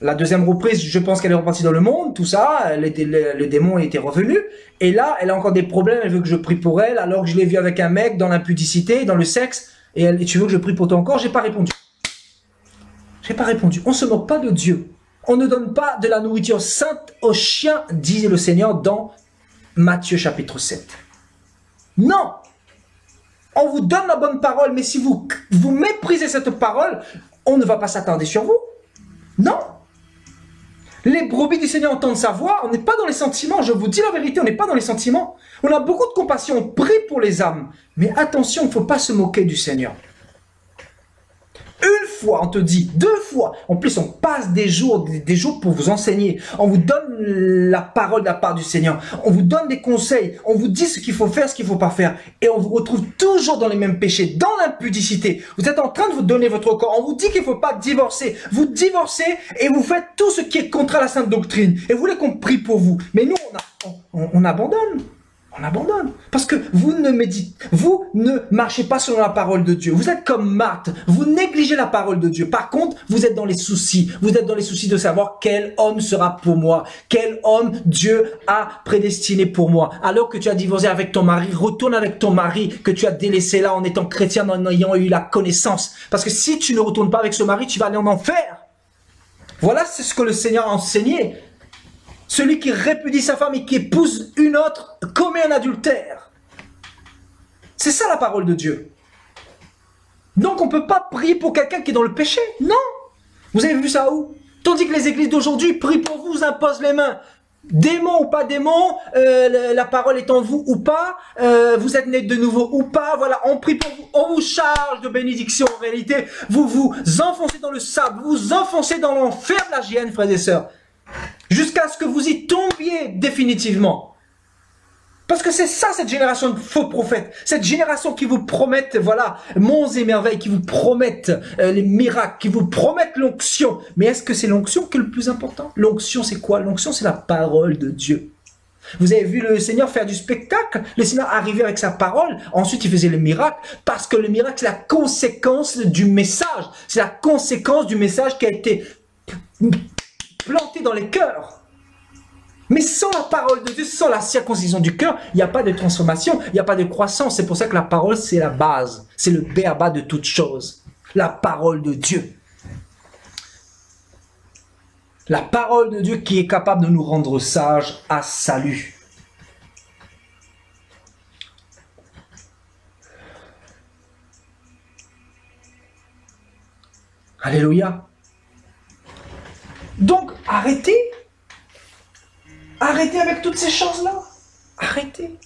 La deuxième reprise, je pense qu'elle est repartie dans le monde, tout ça, le démon était revenu. Et là, elle a encore des problèmes, elle veut que je prie pour elle, alors que je l'ai vue avec un mec dans l'impudicité, dans le sexe. Et tu veux que je prie pour toi encore? J'ai pas répondu. J'ai pas répondu. On se moque pas de Dieu. On ne donne pas de la nourriture sainte aux chiens, dit le Seigneur dans Matthieu chapitre 7. Non! On vous donne la bonne parole, mais si vous méprisez cette parole, on ne va pas s'attarder sur vous. Non! Les brebis du Seigneur entendent sa voix, on n'est pas dans les sentiments, je vous dis la vérité, on n'est pas dans les sentiments. On a beaucoup de compassion, on prie pour les âmes. Mais attention, il ne faut pas se moquer du Seigneur. Une fois, on te dit, 2 fois. En plus, on passe des jours pour vous enseigner. On vous donne la parole de la part du Seigneur. On vous donne des conseils. On vous dit ce qu'il faut faire, ce qu'il ne faut pas faire. Et on vous retrouve toujours dans les mêmes péchés, dans l'impudicité. Vous êtes en train de vous donner votre corps. On vous dit qu'il ne faut pas divorcer. Vous divorcez et vous faites tout ce qui est contre la sainte doctrine. Et vous voulez qu'on prie pour vous. Mais nous, on abandonne. On abandonne. Parce que vous ne marchez pas selon la parole de Dieu. Vous êtes comme Marthe. Vous négligez la parole de Dieu. Par contre, vous êtes dans les soucis. Vous êtes dans les soucis de savoir quel homme sera pour moi. Quel homme Dieu a prédestiné pour moi. Alors que tu as divorcé avec ton mari, retourne avec ton mari que tu as délaissé là en étant chrétien, en ayant eu la connaissance. Parce que si tu ne retournes pas avec ce mari, tu vas aller en enfer. Voilà, c'est ce que le Seigneur a enseigné. Celui qui répudie sa femme et qui épouse une autre commet un adultère. C'est ça la parole de Dieu. Donc on ne peut pas prier pour quelqu'un qui est dans le péché. Non. Vous avez vu ça où? Tandis que les églises d'aujourd'hui prient pour vous, vous imposent les mains. Démon ou pas démon, la parole est en vous ou pas, vous êtes né de nouveau ou pas, voilà, on prie pour vous, on vous charge de bénédiction en réalité. Vous vous enfoncez dans le sable, vous vous enfoncez dans l'enfer de la géhenne, frères et sœurs. Jusqu'à ce que vous y tombiez définitivement. Parce que c'est ça, cette génération de faux prophètes. Cette génération qui vous promettent, voilà, monts et merveilles, qui vous promettent les miracles, qui vous promettent l'onction. Mais est-ce que c'est l'onction qui est le plus important? L'onction, c'est quoi? L'onction, c'est la parole de Dieu. Vous avez vu le Seigneur faire du spectacle? Le Seigneur arrivait avec sa parole. Ensuite, il faisait le miracle. Parce que le miracle, c'est la conséquence du message. C'est la conséquence du message qui a été planté dans les cœurs. Mais sans la parole de Dieu, sans la circoncision du cœur, il n'y a pas de transformation, il n'y a pas de croissance. C'est pour ça que la parole, c'est la base. C'est le b.a.-ba de toute chose. La parole de Dieu. La parole de Dieu qui est capable de nous rendre sages à salut. Alléluia. Donc, arrêtez. Arrêtez avec toutes ces choses-là. Arrêtez.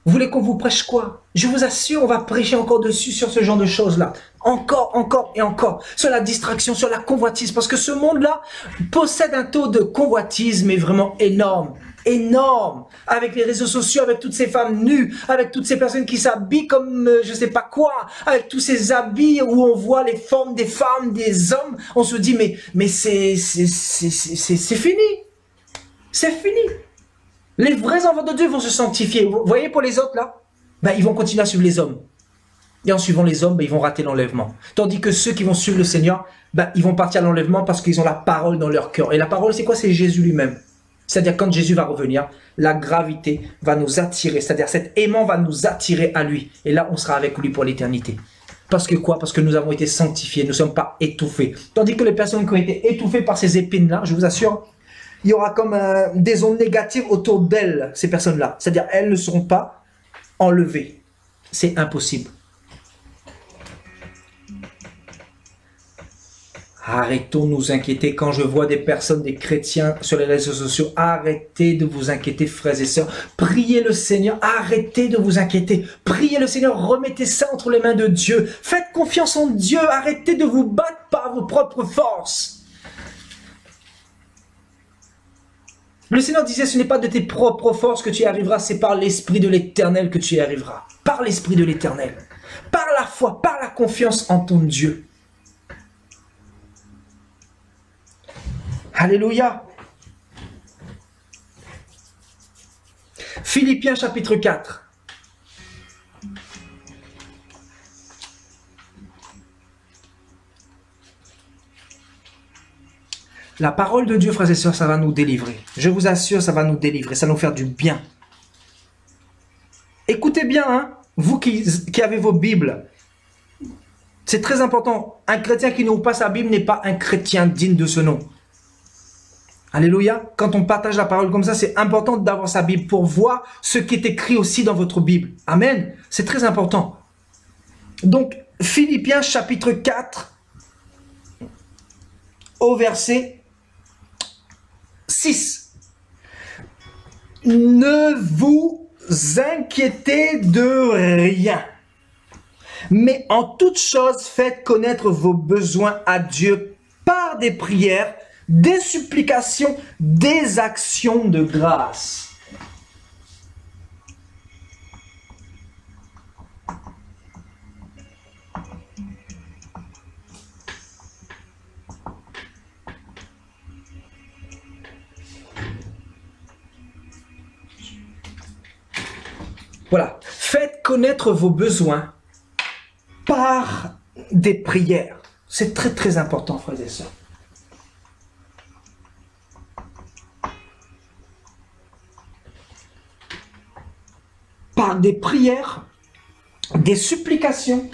Vous voulez qu'on vous prêche quoi? Je vous assure, on va prêcher encore dessus sur ce genre de choses-là. Encore, encore et encore. Sur la distraction, sur la convoitise. Parce que ce monde-là possède un taux de convoitise, mais vraiment énorme. Énorme. Avec les réseaux sociaux, avec toutes ces femmes nues, avec toutes ces personnes qui s'habillent comme je sais pas quoi, avec tous ces habits où on voit les formes des femmes, des hommes. On se dit, mais c'est fini. C'est fini. Les vrais enfants de Dieu vont se sanctifier. Vous voyez pour les autres là, ben, ils vont continuer à suivre les hommes. Et en suivant les hommes, ben, ils vont rater l'enlèvement. Tandis que ceux qui vont suivre le Seigneur, ben, ils vont partir à l'enlèvement parce qu'ils ont la parole dans leur cœur. Et la parole, c'est quoi? C'est Jésus lui-même. C'est-à-dire quand Jésus va revenir, la gravité va nous attirer. C'est-à-dire cet aimant va nous attirer à lui. Et là, on sera avec lui pour l'éternité. Parce que quoi? Parce que nous avons été sanctifiés, nous ne sommes pas étouffés. Tandis que les personnes qui ont été étouffées par ces épines-là, je vous assure, il y aura comme des ondes négatives autour d'elles, ces personnes-là. C'est-à-dire elles ne seront pas enlevées. C'est impossible. Arrêtons de nous inquiéter. Quand je vois des personnes, des chrétiens sur les réseaux sociaux, arrêtez de vous inquiéter, frères et sœurs. Priez le Seigneur, arrêtez de vous inquiéter. Priez le Seigneur, remettez ça entre les mains de Dieu. Faites confiance en Dieu, arrêtez de vous battre par vos propres forces. Le Seigneur disait, ce n'est pas de tes propres forces que tu y arriveras, c'est par l'Esprit de l'Éternel que tu y arriveras. Par l'Esprit de l'Éternel. Par la foi, par la confiance en ton Dieu. Alléluia. Philippiens chapitre 4. La parole de Dieu, frères et sœurs, ça va nous délivrer. Je vous assure, ça va nous délivrer, ça va nous faire du bien. Écoutez bien, hein, vous qui avez vos Bibles. C'est très important. Un chrétien qui n'ouvre pas sa Bible n'est pas un chrétien digne de ce nom. Alléluia. Quand on partage la parole comme ça, c'est important d'avoir sa Bible pour voir ce qui est écrit aussi dans votre Bible. Amen. C'est très important. Donc, Philippiens chapitre 4, au verset 6. Ne vous inquiétez de rien, mais en toute chose, faites connaître vos besoins à Dieu par des prières, des supplications, des actions de grâce. Voilà. Faites connaître vos besoins par des prières. C'est très très important, frères et sœurs. Par des prières, des supplications,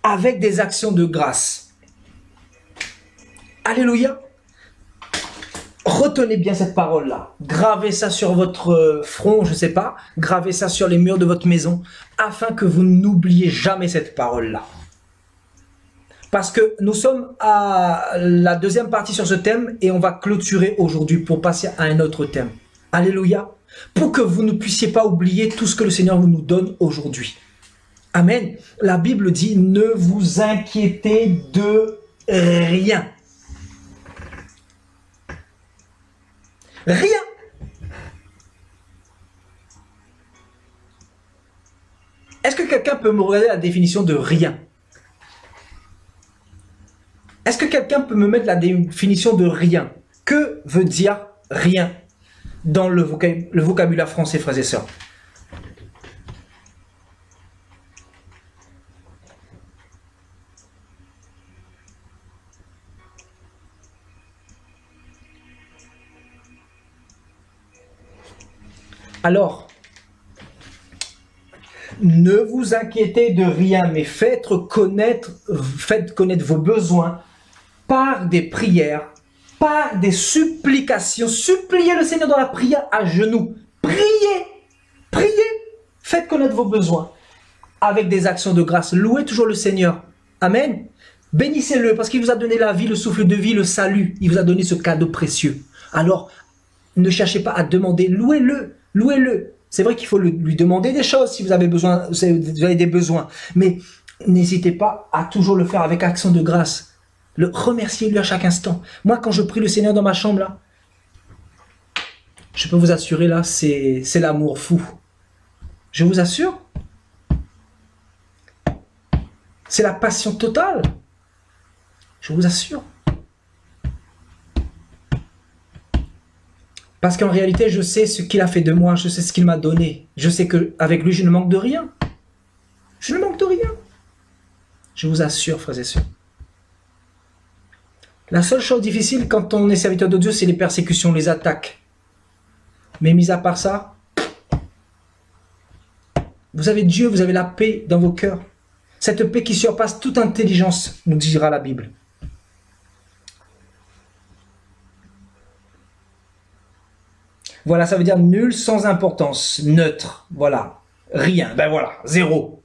avec des actions de grâce. Alléluia. Retenez bien cette parole-là. Gravez ça sur votre front, je ne sais pas. Gravez ça sur les murs de votre maison, afin que vous n'oubliez jamais cette parole-là. Parce que nous sommes à la deuxième partie sur ce thème et on va clôturer aujourd'hui pour passer à un autre thème. Alléluia. Pour que vous ne puissiez pas oublier tout ce que le Seigneur nous donne aujourd'hui. Amen. La Bible dit, ne vous inquiétez de rien. Rien. Est-ce que quelqu'un peut me regarder la définition de rien? Est-ce que quelqu'un peut me mettre la définition de rien? Que veut dire rien dans le vocabulaire français, frères et sœurs? Alors, ne vous inquiétez de rien, mais faites connaître vos besoins par des prières, par des supplications. Suppliez le Seigneur dans la prière à genoux. Priez, priez, faites connaître vos besoins avec des actions de grâce. Louez toujours le Seigneur. Amen. Bénissez-le parce qu'il vous a donné la vie, le souffle de vie, le salut. Il vous a donné ce cadeau précieux. Alors, ne cherchez pas à demander, louez-le. Louez-le. C'est vrai qu'il faut lui demander des choses si vous avez besoin, si vous avez des besoins. Mais n'hésitez pas à toujours le faire avec action de grâce. Remerciez-le à chaque instant. Moi, quand je prie le Seigneur dans ma chambre, là, je peux vous assurer, là, c'est l'amour fou. Je vous assure. C'est la passion totale. Je vous assure. Parce qu'en réalité, je sais ce qu'il a fait de moi, je sais ce qu'il m'a donné. Je sais qu'avec lui, je ne manque de rien. Je ne manque de rien. Je vous assure, frères et sœurs. La seule chose difficile quand on est serviteur de Dieu, c'est les persécutions, les attaques. Mais mis à part ça, vous avez Dieu, vous avez la paix dans vos cœurs. Cette paix qui surpasse toute intelligence, nous dira la Bible. Voilà, ça veut dire nul, sans importance, neutre, voilà, rien, ben voilà, zéro.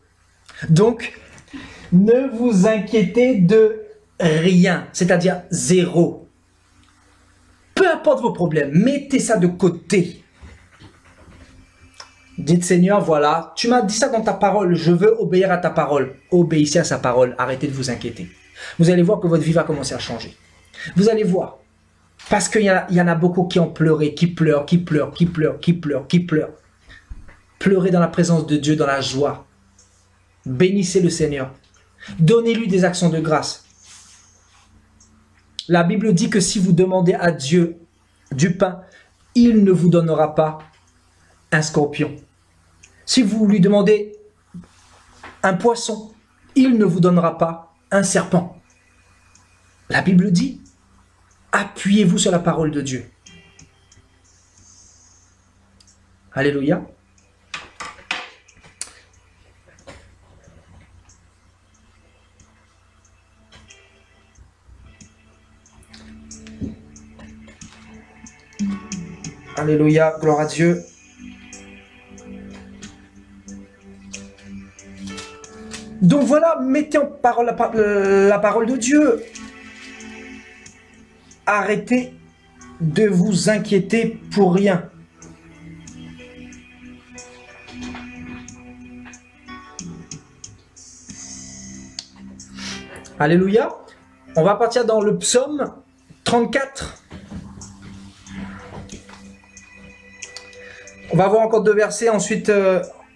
Donc, ne vous inquiétez de rien, c'est-à-dire zéro. Peu importe vos problèmes, mettez ça de côté. Dites Seigneur, voilà, tu m'as dit ça dans ta parole, je veux obéir à ta parole. Obéissez à sa parole, arrêtez de vous inquiéter. Vous allez voir que votre vie va commencer à changer. Vous allez voir. Parce qu'il y en a beaucoup qui ont pleuré, qui pleurent. Pleurez dans la présence de Dieu, dans la joie. Bénissez le Seigneur. Donnez-lui des actions de grâce. La Bible dit que si vous demandez à Dieu du pain, il ne vous donnera pas un scorpion. Si vous lui demandez un poisson, il ne vous donnera pas un serpent. La Bible dit, appuyez-vous sur la parole de Dieu. Alléluia. Alléluia, gloire à Dieu. Donc voilà, mettez en parole la parole de Dieu. Arrêtez de vous inquiéter pour rien. Alléluia. On va partir dans le psaume 34. On va voir encore 2 versets, ensuite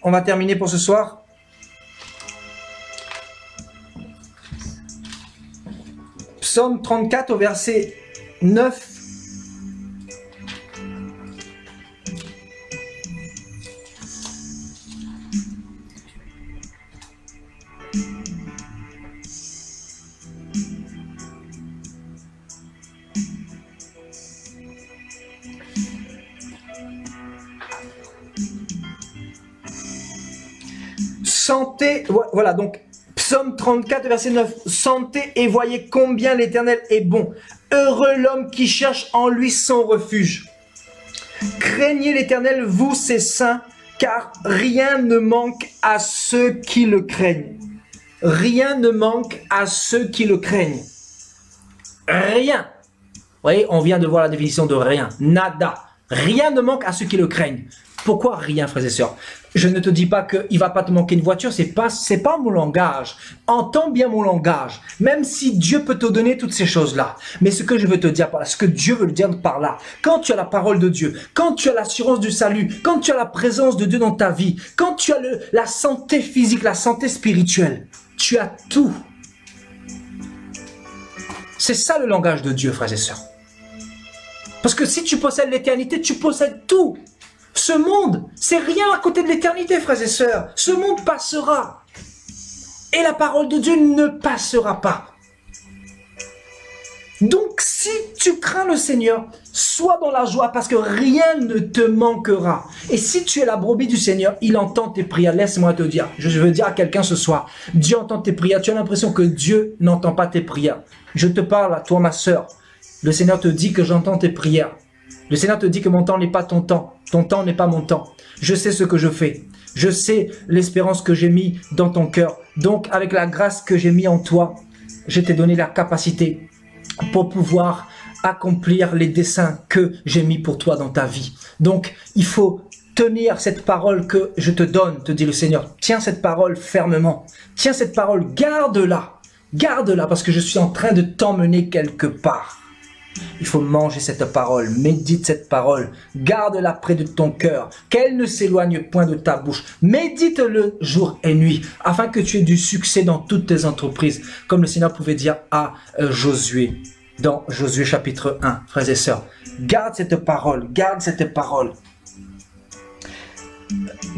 on va terminer pour ce soir. Psaume 34 au verset 9. Sentez, voilà donc Psaume 34 verset 9, sentez et voyez combien l'Éternel est bon. Heureux l'homme qui cherche en lui son refuge. Craignez l'Éternel, vous ses saints, car rien ne manque à ceux qui le craignent. Rien ne manque à ceux qui le craignent. Rien. Vous voyez, on vient de voir la définition de rien. Nada. Rien ne manque à ceux qui le craignent. Pourquoi rien, frères et sœurs? Je ne te dis pas qu'il ne va pas te manquer une voiture, c'est pas mon langage. Entends bien mon langage. Même si Dieu peut te donner toutes ces choses-là. Mais ce que je veux te dire par là, ce que Dieu veut dire par là, quand tu as la parole de Dieu, quand tu as l'assurance du salut, quand tu as la présence de Dieu dans ta vie, quand tu as la santé physique, la santé spirituelle, tu as tout. C'est ça le langage de Dieu, frères et sœurs. Parce que si tu possèdes l'éternité, tu possèdes tout. Ce monde, c'est rien à côté de l'éternité, frères et sœurs. Ce monde passera. Et la parole de Dieu ne passera pas. Donc, si tu crains le Seigneur, sois dans la joie parce que rien ne te manquera. Et si tu es la brebis du Seigneur, il entend tes prières. Laisse-moi te dire, je veux dire à quelqu'un ce soir, Dieu entend tes prières. Tu as l'impression que Dieu n'entend pas tes prières. Je te parle à toi, ma sœur. Le Seigneur te dit que j'entends tes prières. Le Seigneur te dit que mon temps n'est pas ton temps. Ton temps n'est pas mon temps. Je sais ce que je fais. Je sais l'espérance que j'ai mis dans ton cœur. Donc, avec la grâce que j'ai mis en toi, je t'ai donné la capacité pour pouvoir accomplir les desseins que j'ai mis pour toi dans ta vie. Donc, il faut tenir cette parole que je te donne, te dit le Seigneur. Tiens cette parole fermement. Tiens cette parole, garde-la. Garde-la parce que je suis en train de t'emmener quelque part. Il faut manger cette parole, médite cette parole, garde-la près de ton cœur, qu'elle ne s'éloigne point de ta bouche. Médite-le jour et nuit, afin que tu aies du succès dans toutes tes entreprises, comme le Seigneur pouvait dire à Josué, dans Josué chapitre 1, frères et sœurs. Garde cette parole, garde cette parole.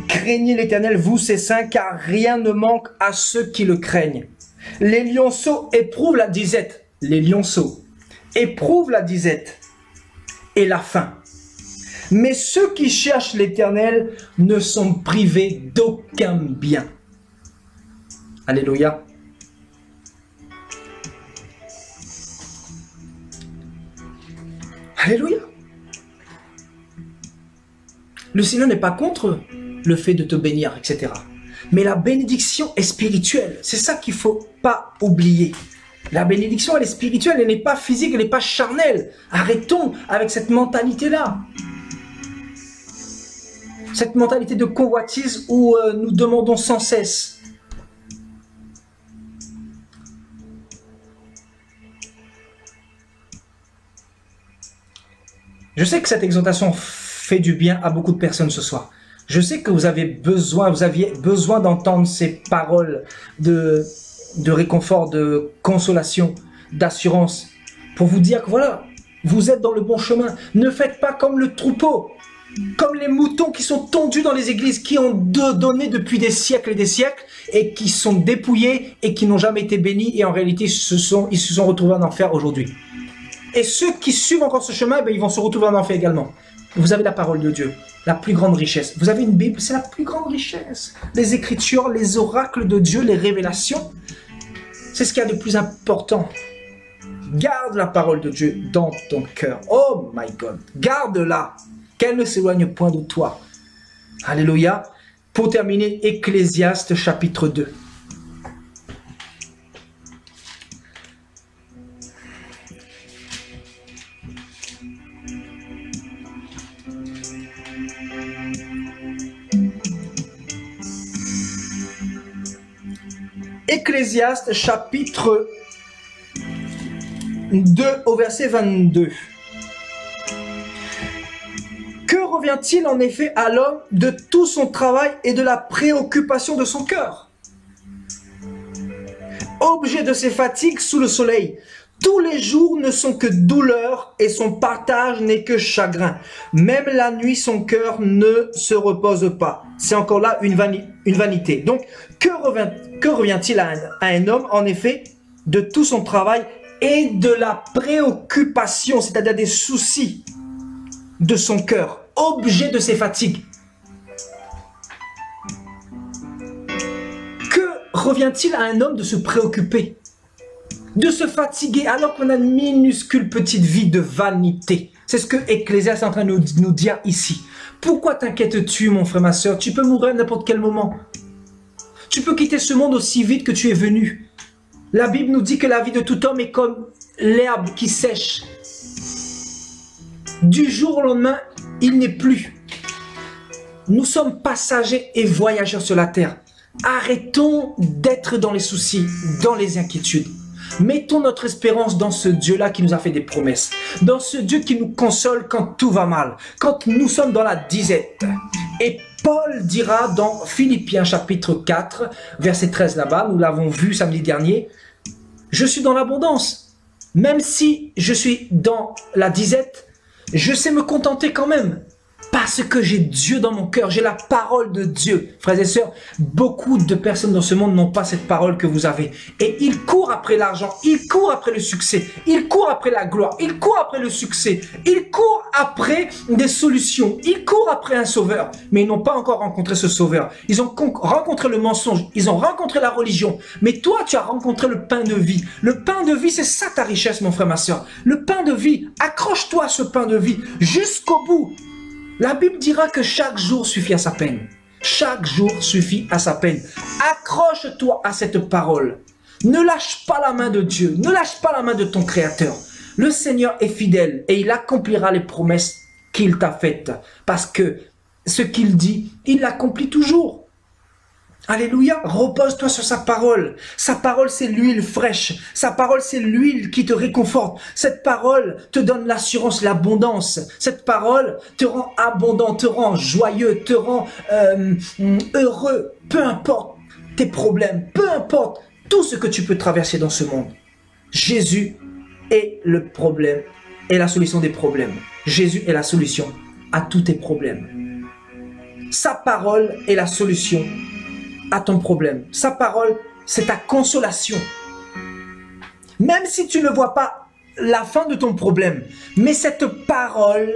Craignez l'Éternel, vous ses saints, car rien ne manque à ceux qui le craignent. Les lionceaux éprouvent la disette, les lionceaux éprouvent la disette et la faim. Mais ceux qui cherchent l'Éternel ne sont privés d'aucun bien. Alléluia. Alléluia. Le Seigneur n'est pas contre le fait de te bénir, etc. Mais la bénédiction est spirituelle. C'est ça qu'il ne faut pas oublier. La bénédiction, elle est spirituelle, elle n'est pas physique, elle n'est pas charnelle. Arrêtons avec cette mentalité-là. Cette mentalité de convoitise où nous demandons sans cesse. Je sais que cette exhortation fait du bien à beaucoup de personnes ce soir. Je sais que vous aviez besoin d'entendre ces paroles de réconfort, de consolation, d'assurance, pour vous dire que voilà, vous êtes dans le bon chemin. Ne faites pas comme le troupeau, comme les moutons qui sont tondus dans les églises, qui ont donné depuis des siècles et des siècles, et qui sont dépouillés et qui n'ont jamais été bénis, et en réalité, ils se sont retrouvés en enfer aujourd'hui. Et ceux qui suivent encore ce chemin, ben, ils vont se retrouver en enfer également. Vous avez la parole de Dieu, la plus grande richesse. Vous avez une Bible, c'est la plus grande richesse. Les Écritures, les oracles de Dieu, les révélations, c'est ce qu'il y a de plus important. Garde la parole de Dieu dans ton cœur. Oh my God, garde-la, qu'elle ne s'éloigne point de toi. Alléluia. Pour terminer, Ecclésiaste chapitre 2. Ecclésiaste chapitre 2 au verset 22. Que revient-il en effet à l'homme de tout son travail et de la préoccupation de son cœur? Objet de ses fatigues sous le soleil. Tous les jours ne sont que douleur et son partage n'est que chagrin. Même la nuit, son cœur ne se repose pas. C'est encore là une vanité. Donc, que revient-il à un homme, en effet, de tout son travail et de la préoccupation, c'est-à-dire des soucis de son cœur, objet de ses fatigues? Que revient-il à un homme de se préoccuper, de se fatiguer, alors qu'on a une minuscule petite vie de vanité? C'est ce que Ecclésiaste est en train de nous dire ici. Pourquoi t'inquiètes-tu, mon frère, ma soeur? Tu peux mourir à n'importe quel moment. Tu peux quitter ce monde aussi vite que tu es venu. La Bible nous dit que la vie de tout homme est comme l'herbe qui sèche. Du jour au lendemain, il n'est plus. Nous sommes passagers et voyageurs sur la terre. Arrêtons d'être dans les soucis, dans les inquiétudes. Mettons notre espérance dans ce Dieu-là qui nous a fait des promesses. Dans ce Dieu qui nous console quand tout va mal. Quand nous sommes dans la disette. Et Paul dira dans Philippiens chapitre 4, verset 13 là-bas, nous l'avons vu samedi dernier, « Je suis dans l'abondance. Même si je suis dans la disette, je sais me contenter quand même. Parce que j'ai Dieu dans mon cœur, j'ai la parole de Dieu. » Frères et sœurs, beaucoup de personnes dans ce monde n'ont pas cette parole que vous avez. Et ils courent après l'argent, ils courent après le succès, ils courent après la gloire, ils courent après le succès, ils courent après des solutions, ils courent après un sauveur. Mais ils n'ont pas encore rencontré ce sauveur. Ils ont rencontré le mensonge, ils ont rencontré la religion. Mais toi, tu as rencontré le pain de vie. Le pain de vie, c'est ça ta richesse, mon frère, ma soeur. Le pain de vie, accroche-toi à ce pain de vie jusqu'au bout. La Bible dira que chaque jour suffit à sa peine. Chaque jour suffit à sa peine. Accroche-toi à cette parole. Ne lâche pas la main de Dieu. Ne lâche pas la main de ton Créateur. Le Seigneur est fidèle et il accomplira les promesses qu'il t'a faites. Parce que ce qu'il dit, il l'accomplit toujours. Alléluia, repose-toi sur sa parole. Sa parole, c'est l'huile fraîche. Sa parole, c'est l'huile qui te réconforte. Cette parole te donne l'assurance, l'abondance. Cette parole te rend abondant, te rend joyeux, te rend heureux. Peu importe tes problèmes, peu importe tout ce que tu peux traverser dans ce monde. Jésus est le problème et la solution des problèmes. Jésus est la solution à tous tes problèmes. Sa parole est la solution à ton problème. Sa parole, c'est ta consolation. Même si tu ne vois pas la fin de ton problème, mais cette parole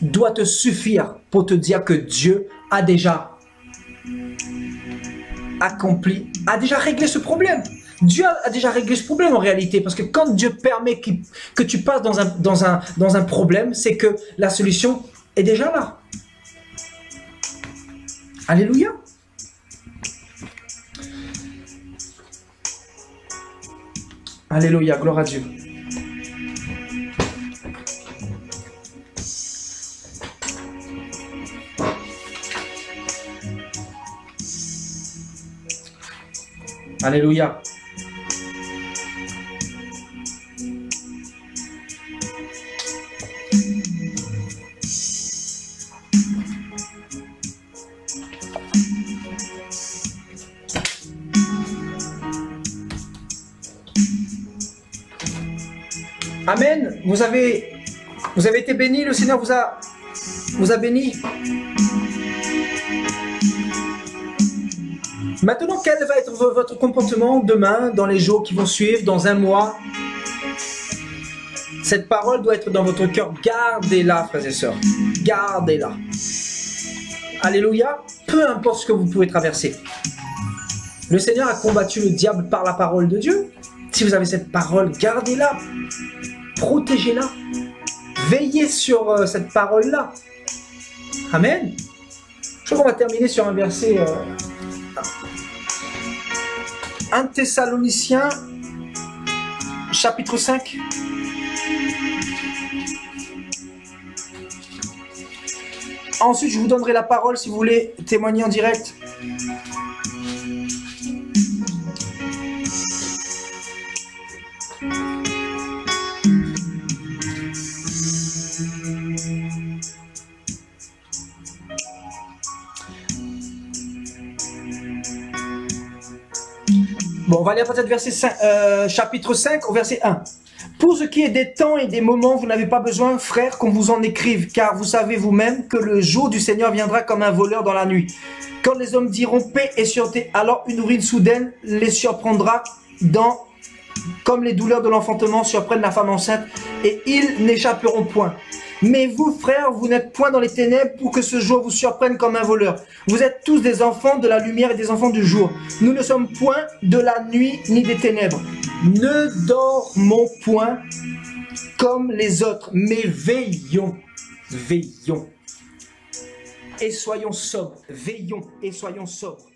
doit te suffire pour te dire que Dieu a déjà accompli, a déjà réglé ce problème. Dieu a déjà réglé ce problème en réalité, parce que quand Dieu permet que tu passes dans un problème, c'est que la solution est déjà là. Alléluia. Alléluia, gloire à Dieu. Alléluia. Amen. Vous avez été bénis, le Seigneur vous a bénis. Maintenant, quel va être votre comportement demain, dans les jours qui vont suivre, dans un mois? Cette parole doit être dans votre cœur. Gardez-la, frères et sœurs. Gardez-la. Alléluia. Peu importe ce que vous pouvez traverser. Le Seigneur a combattu le diable par la parole de Dieu. Si vous avez cette parole, gardez-la. Protégez-la. Veillez sur cette parole-là. Amen. Je crois qu'on va terminer sur un verset... 1 Thessaloniciens, chapitre 5. Ensuite, je vous donnerai la parole si vous voulez témoigner en direct. Bon, on va aller à partir du verset 5, chapitre 5 au verset 1. Pour ce qui est des temps et des moments, vous n'avez pas besoin, frères, qu'on vous en écrive, car vous savez vous-même que le jour du Seigneur viendra comme un voleur dans la nuit. Quand les hommes diront paix et sûreté, alors une ruine soudaine les surprendra comme les douleurs de l'enfantement surprennent la femme enceinte, et ils n'échapperont point. Mais vous, frères, vous n'êtes point dans les ténèbres pour que ce jour vous surprenne comme un voleur. Vous êtes tous des enfants de la lumière et des enfants du jour. Nous ne sommes point de la nuit ni des ténèbres. Ne dormons point comme les autres, mais veillons, veillons. Et soyons sobres, veillons et soyons sobres.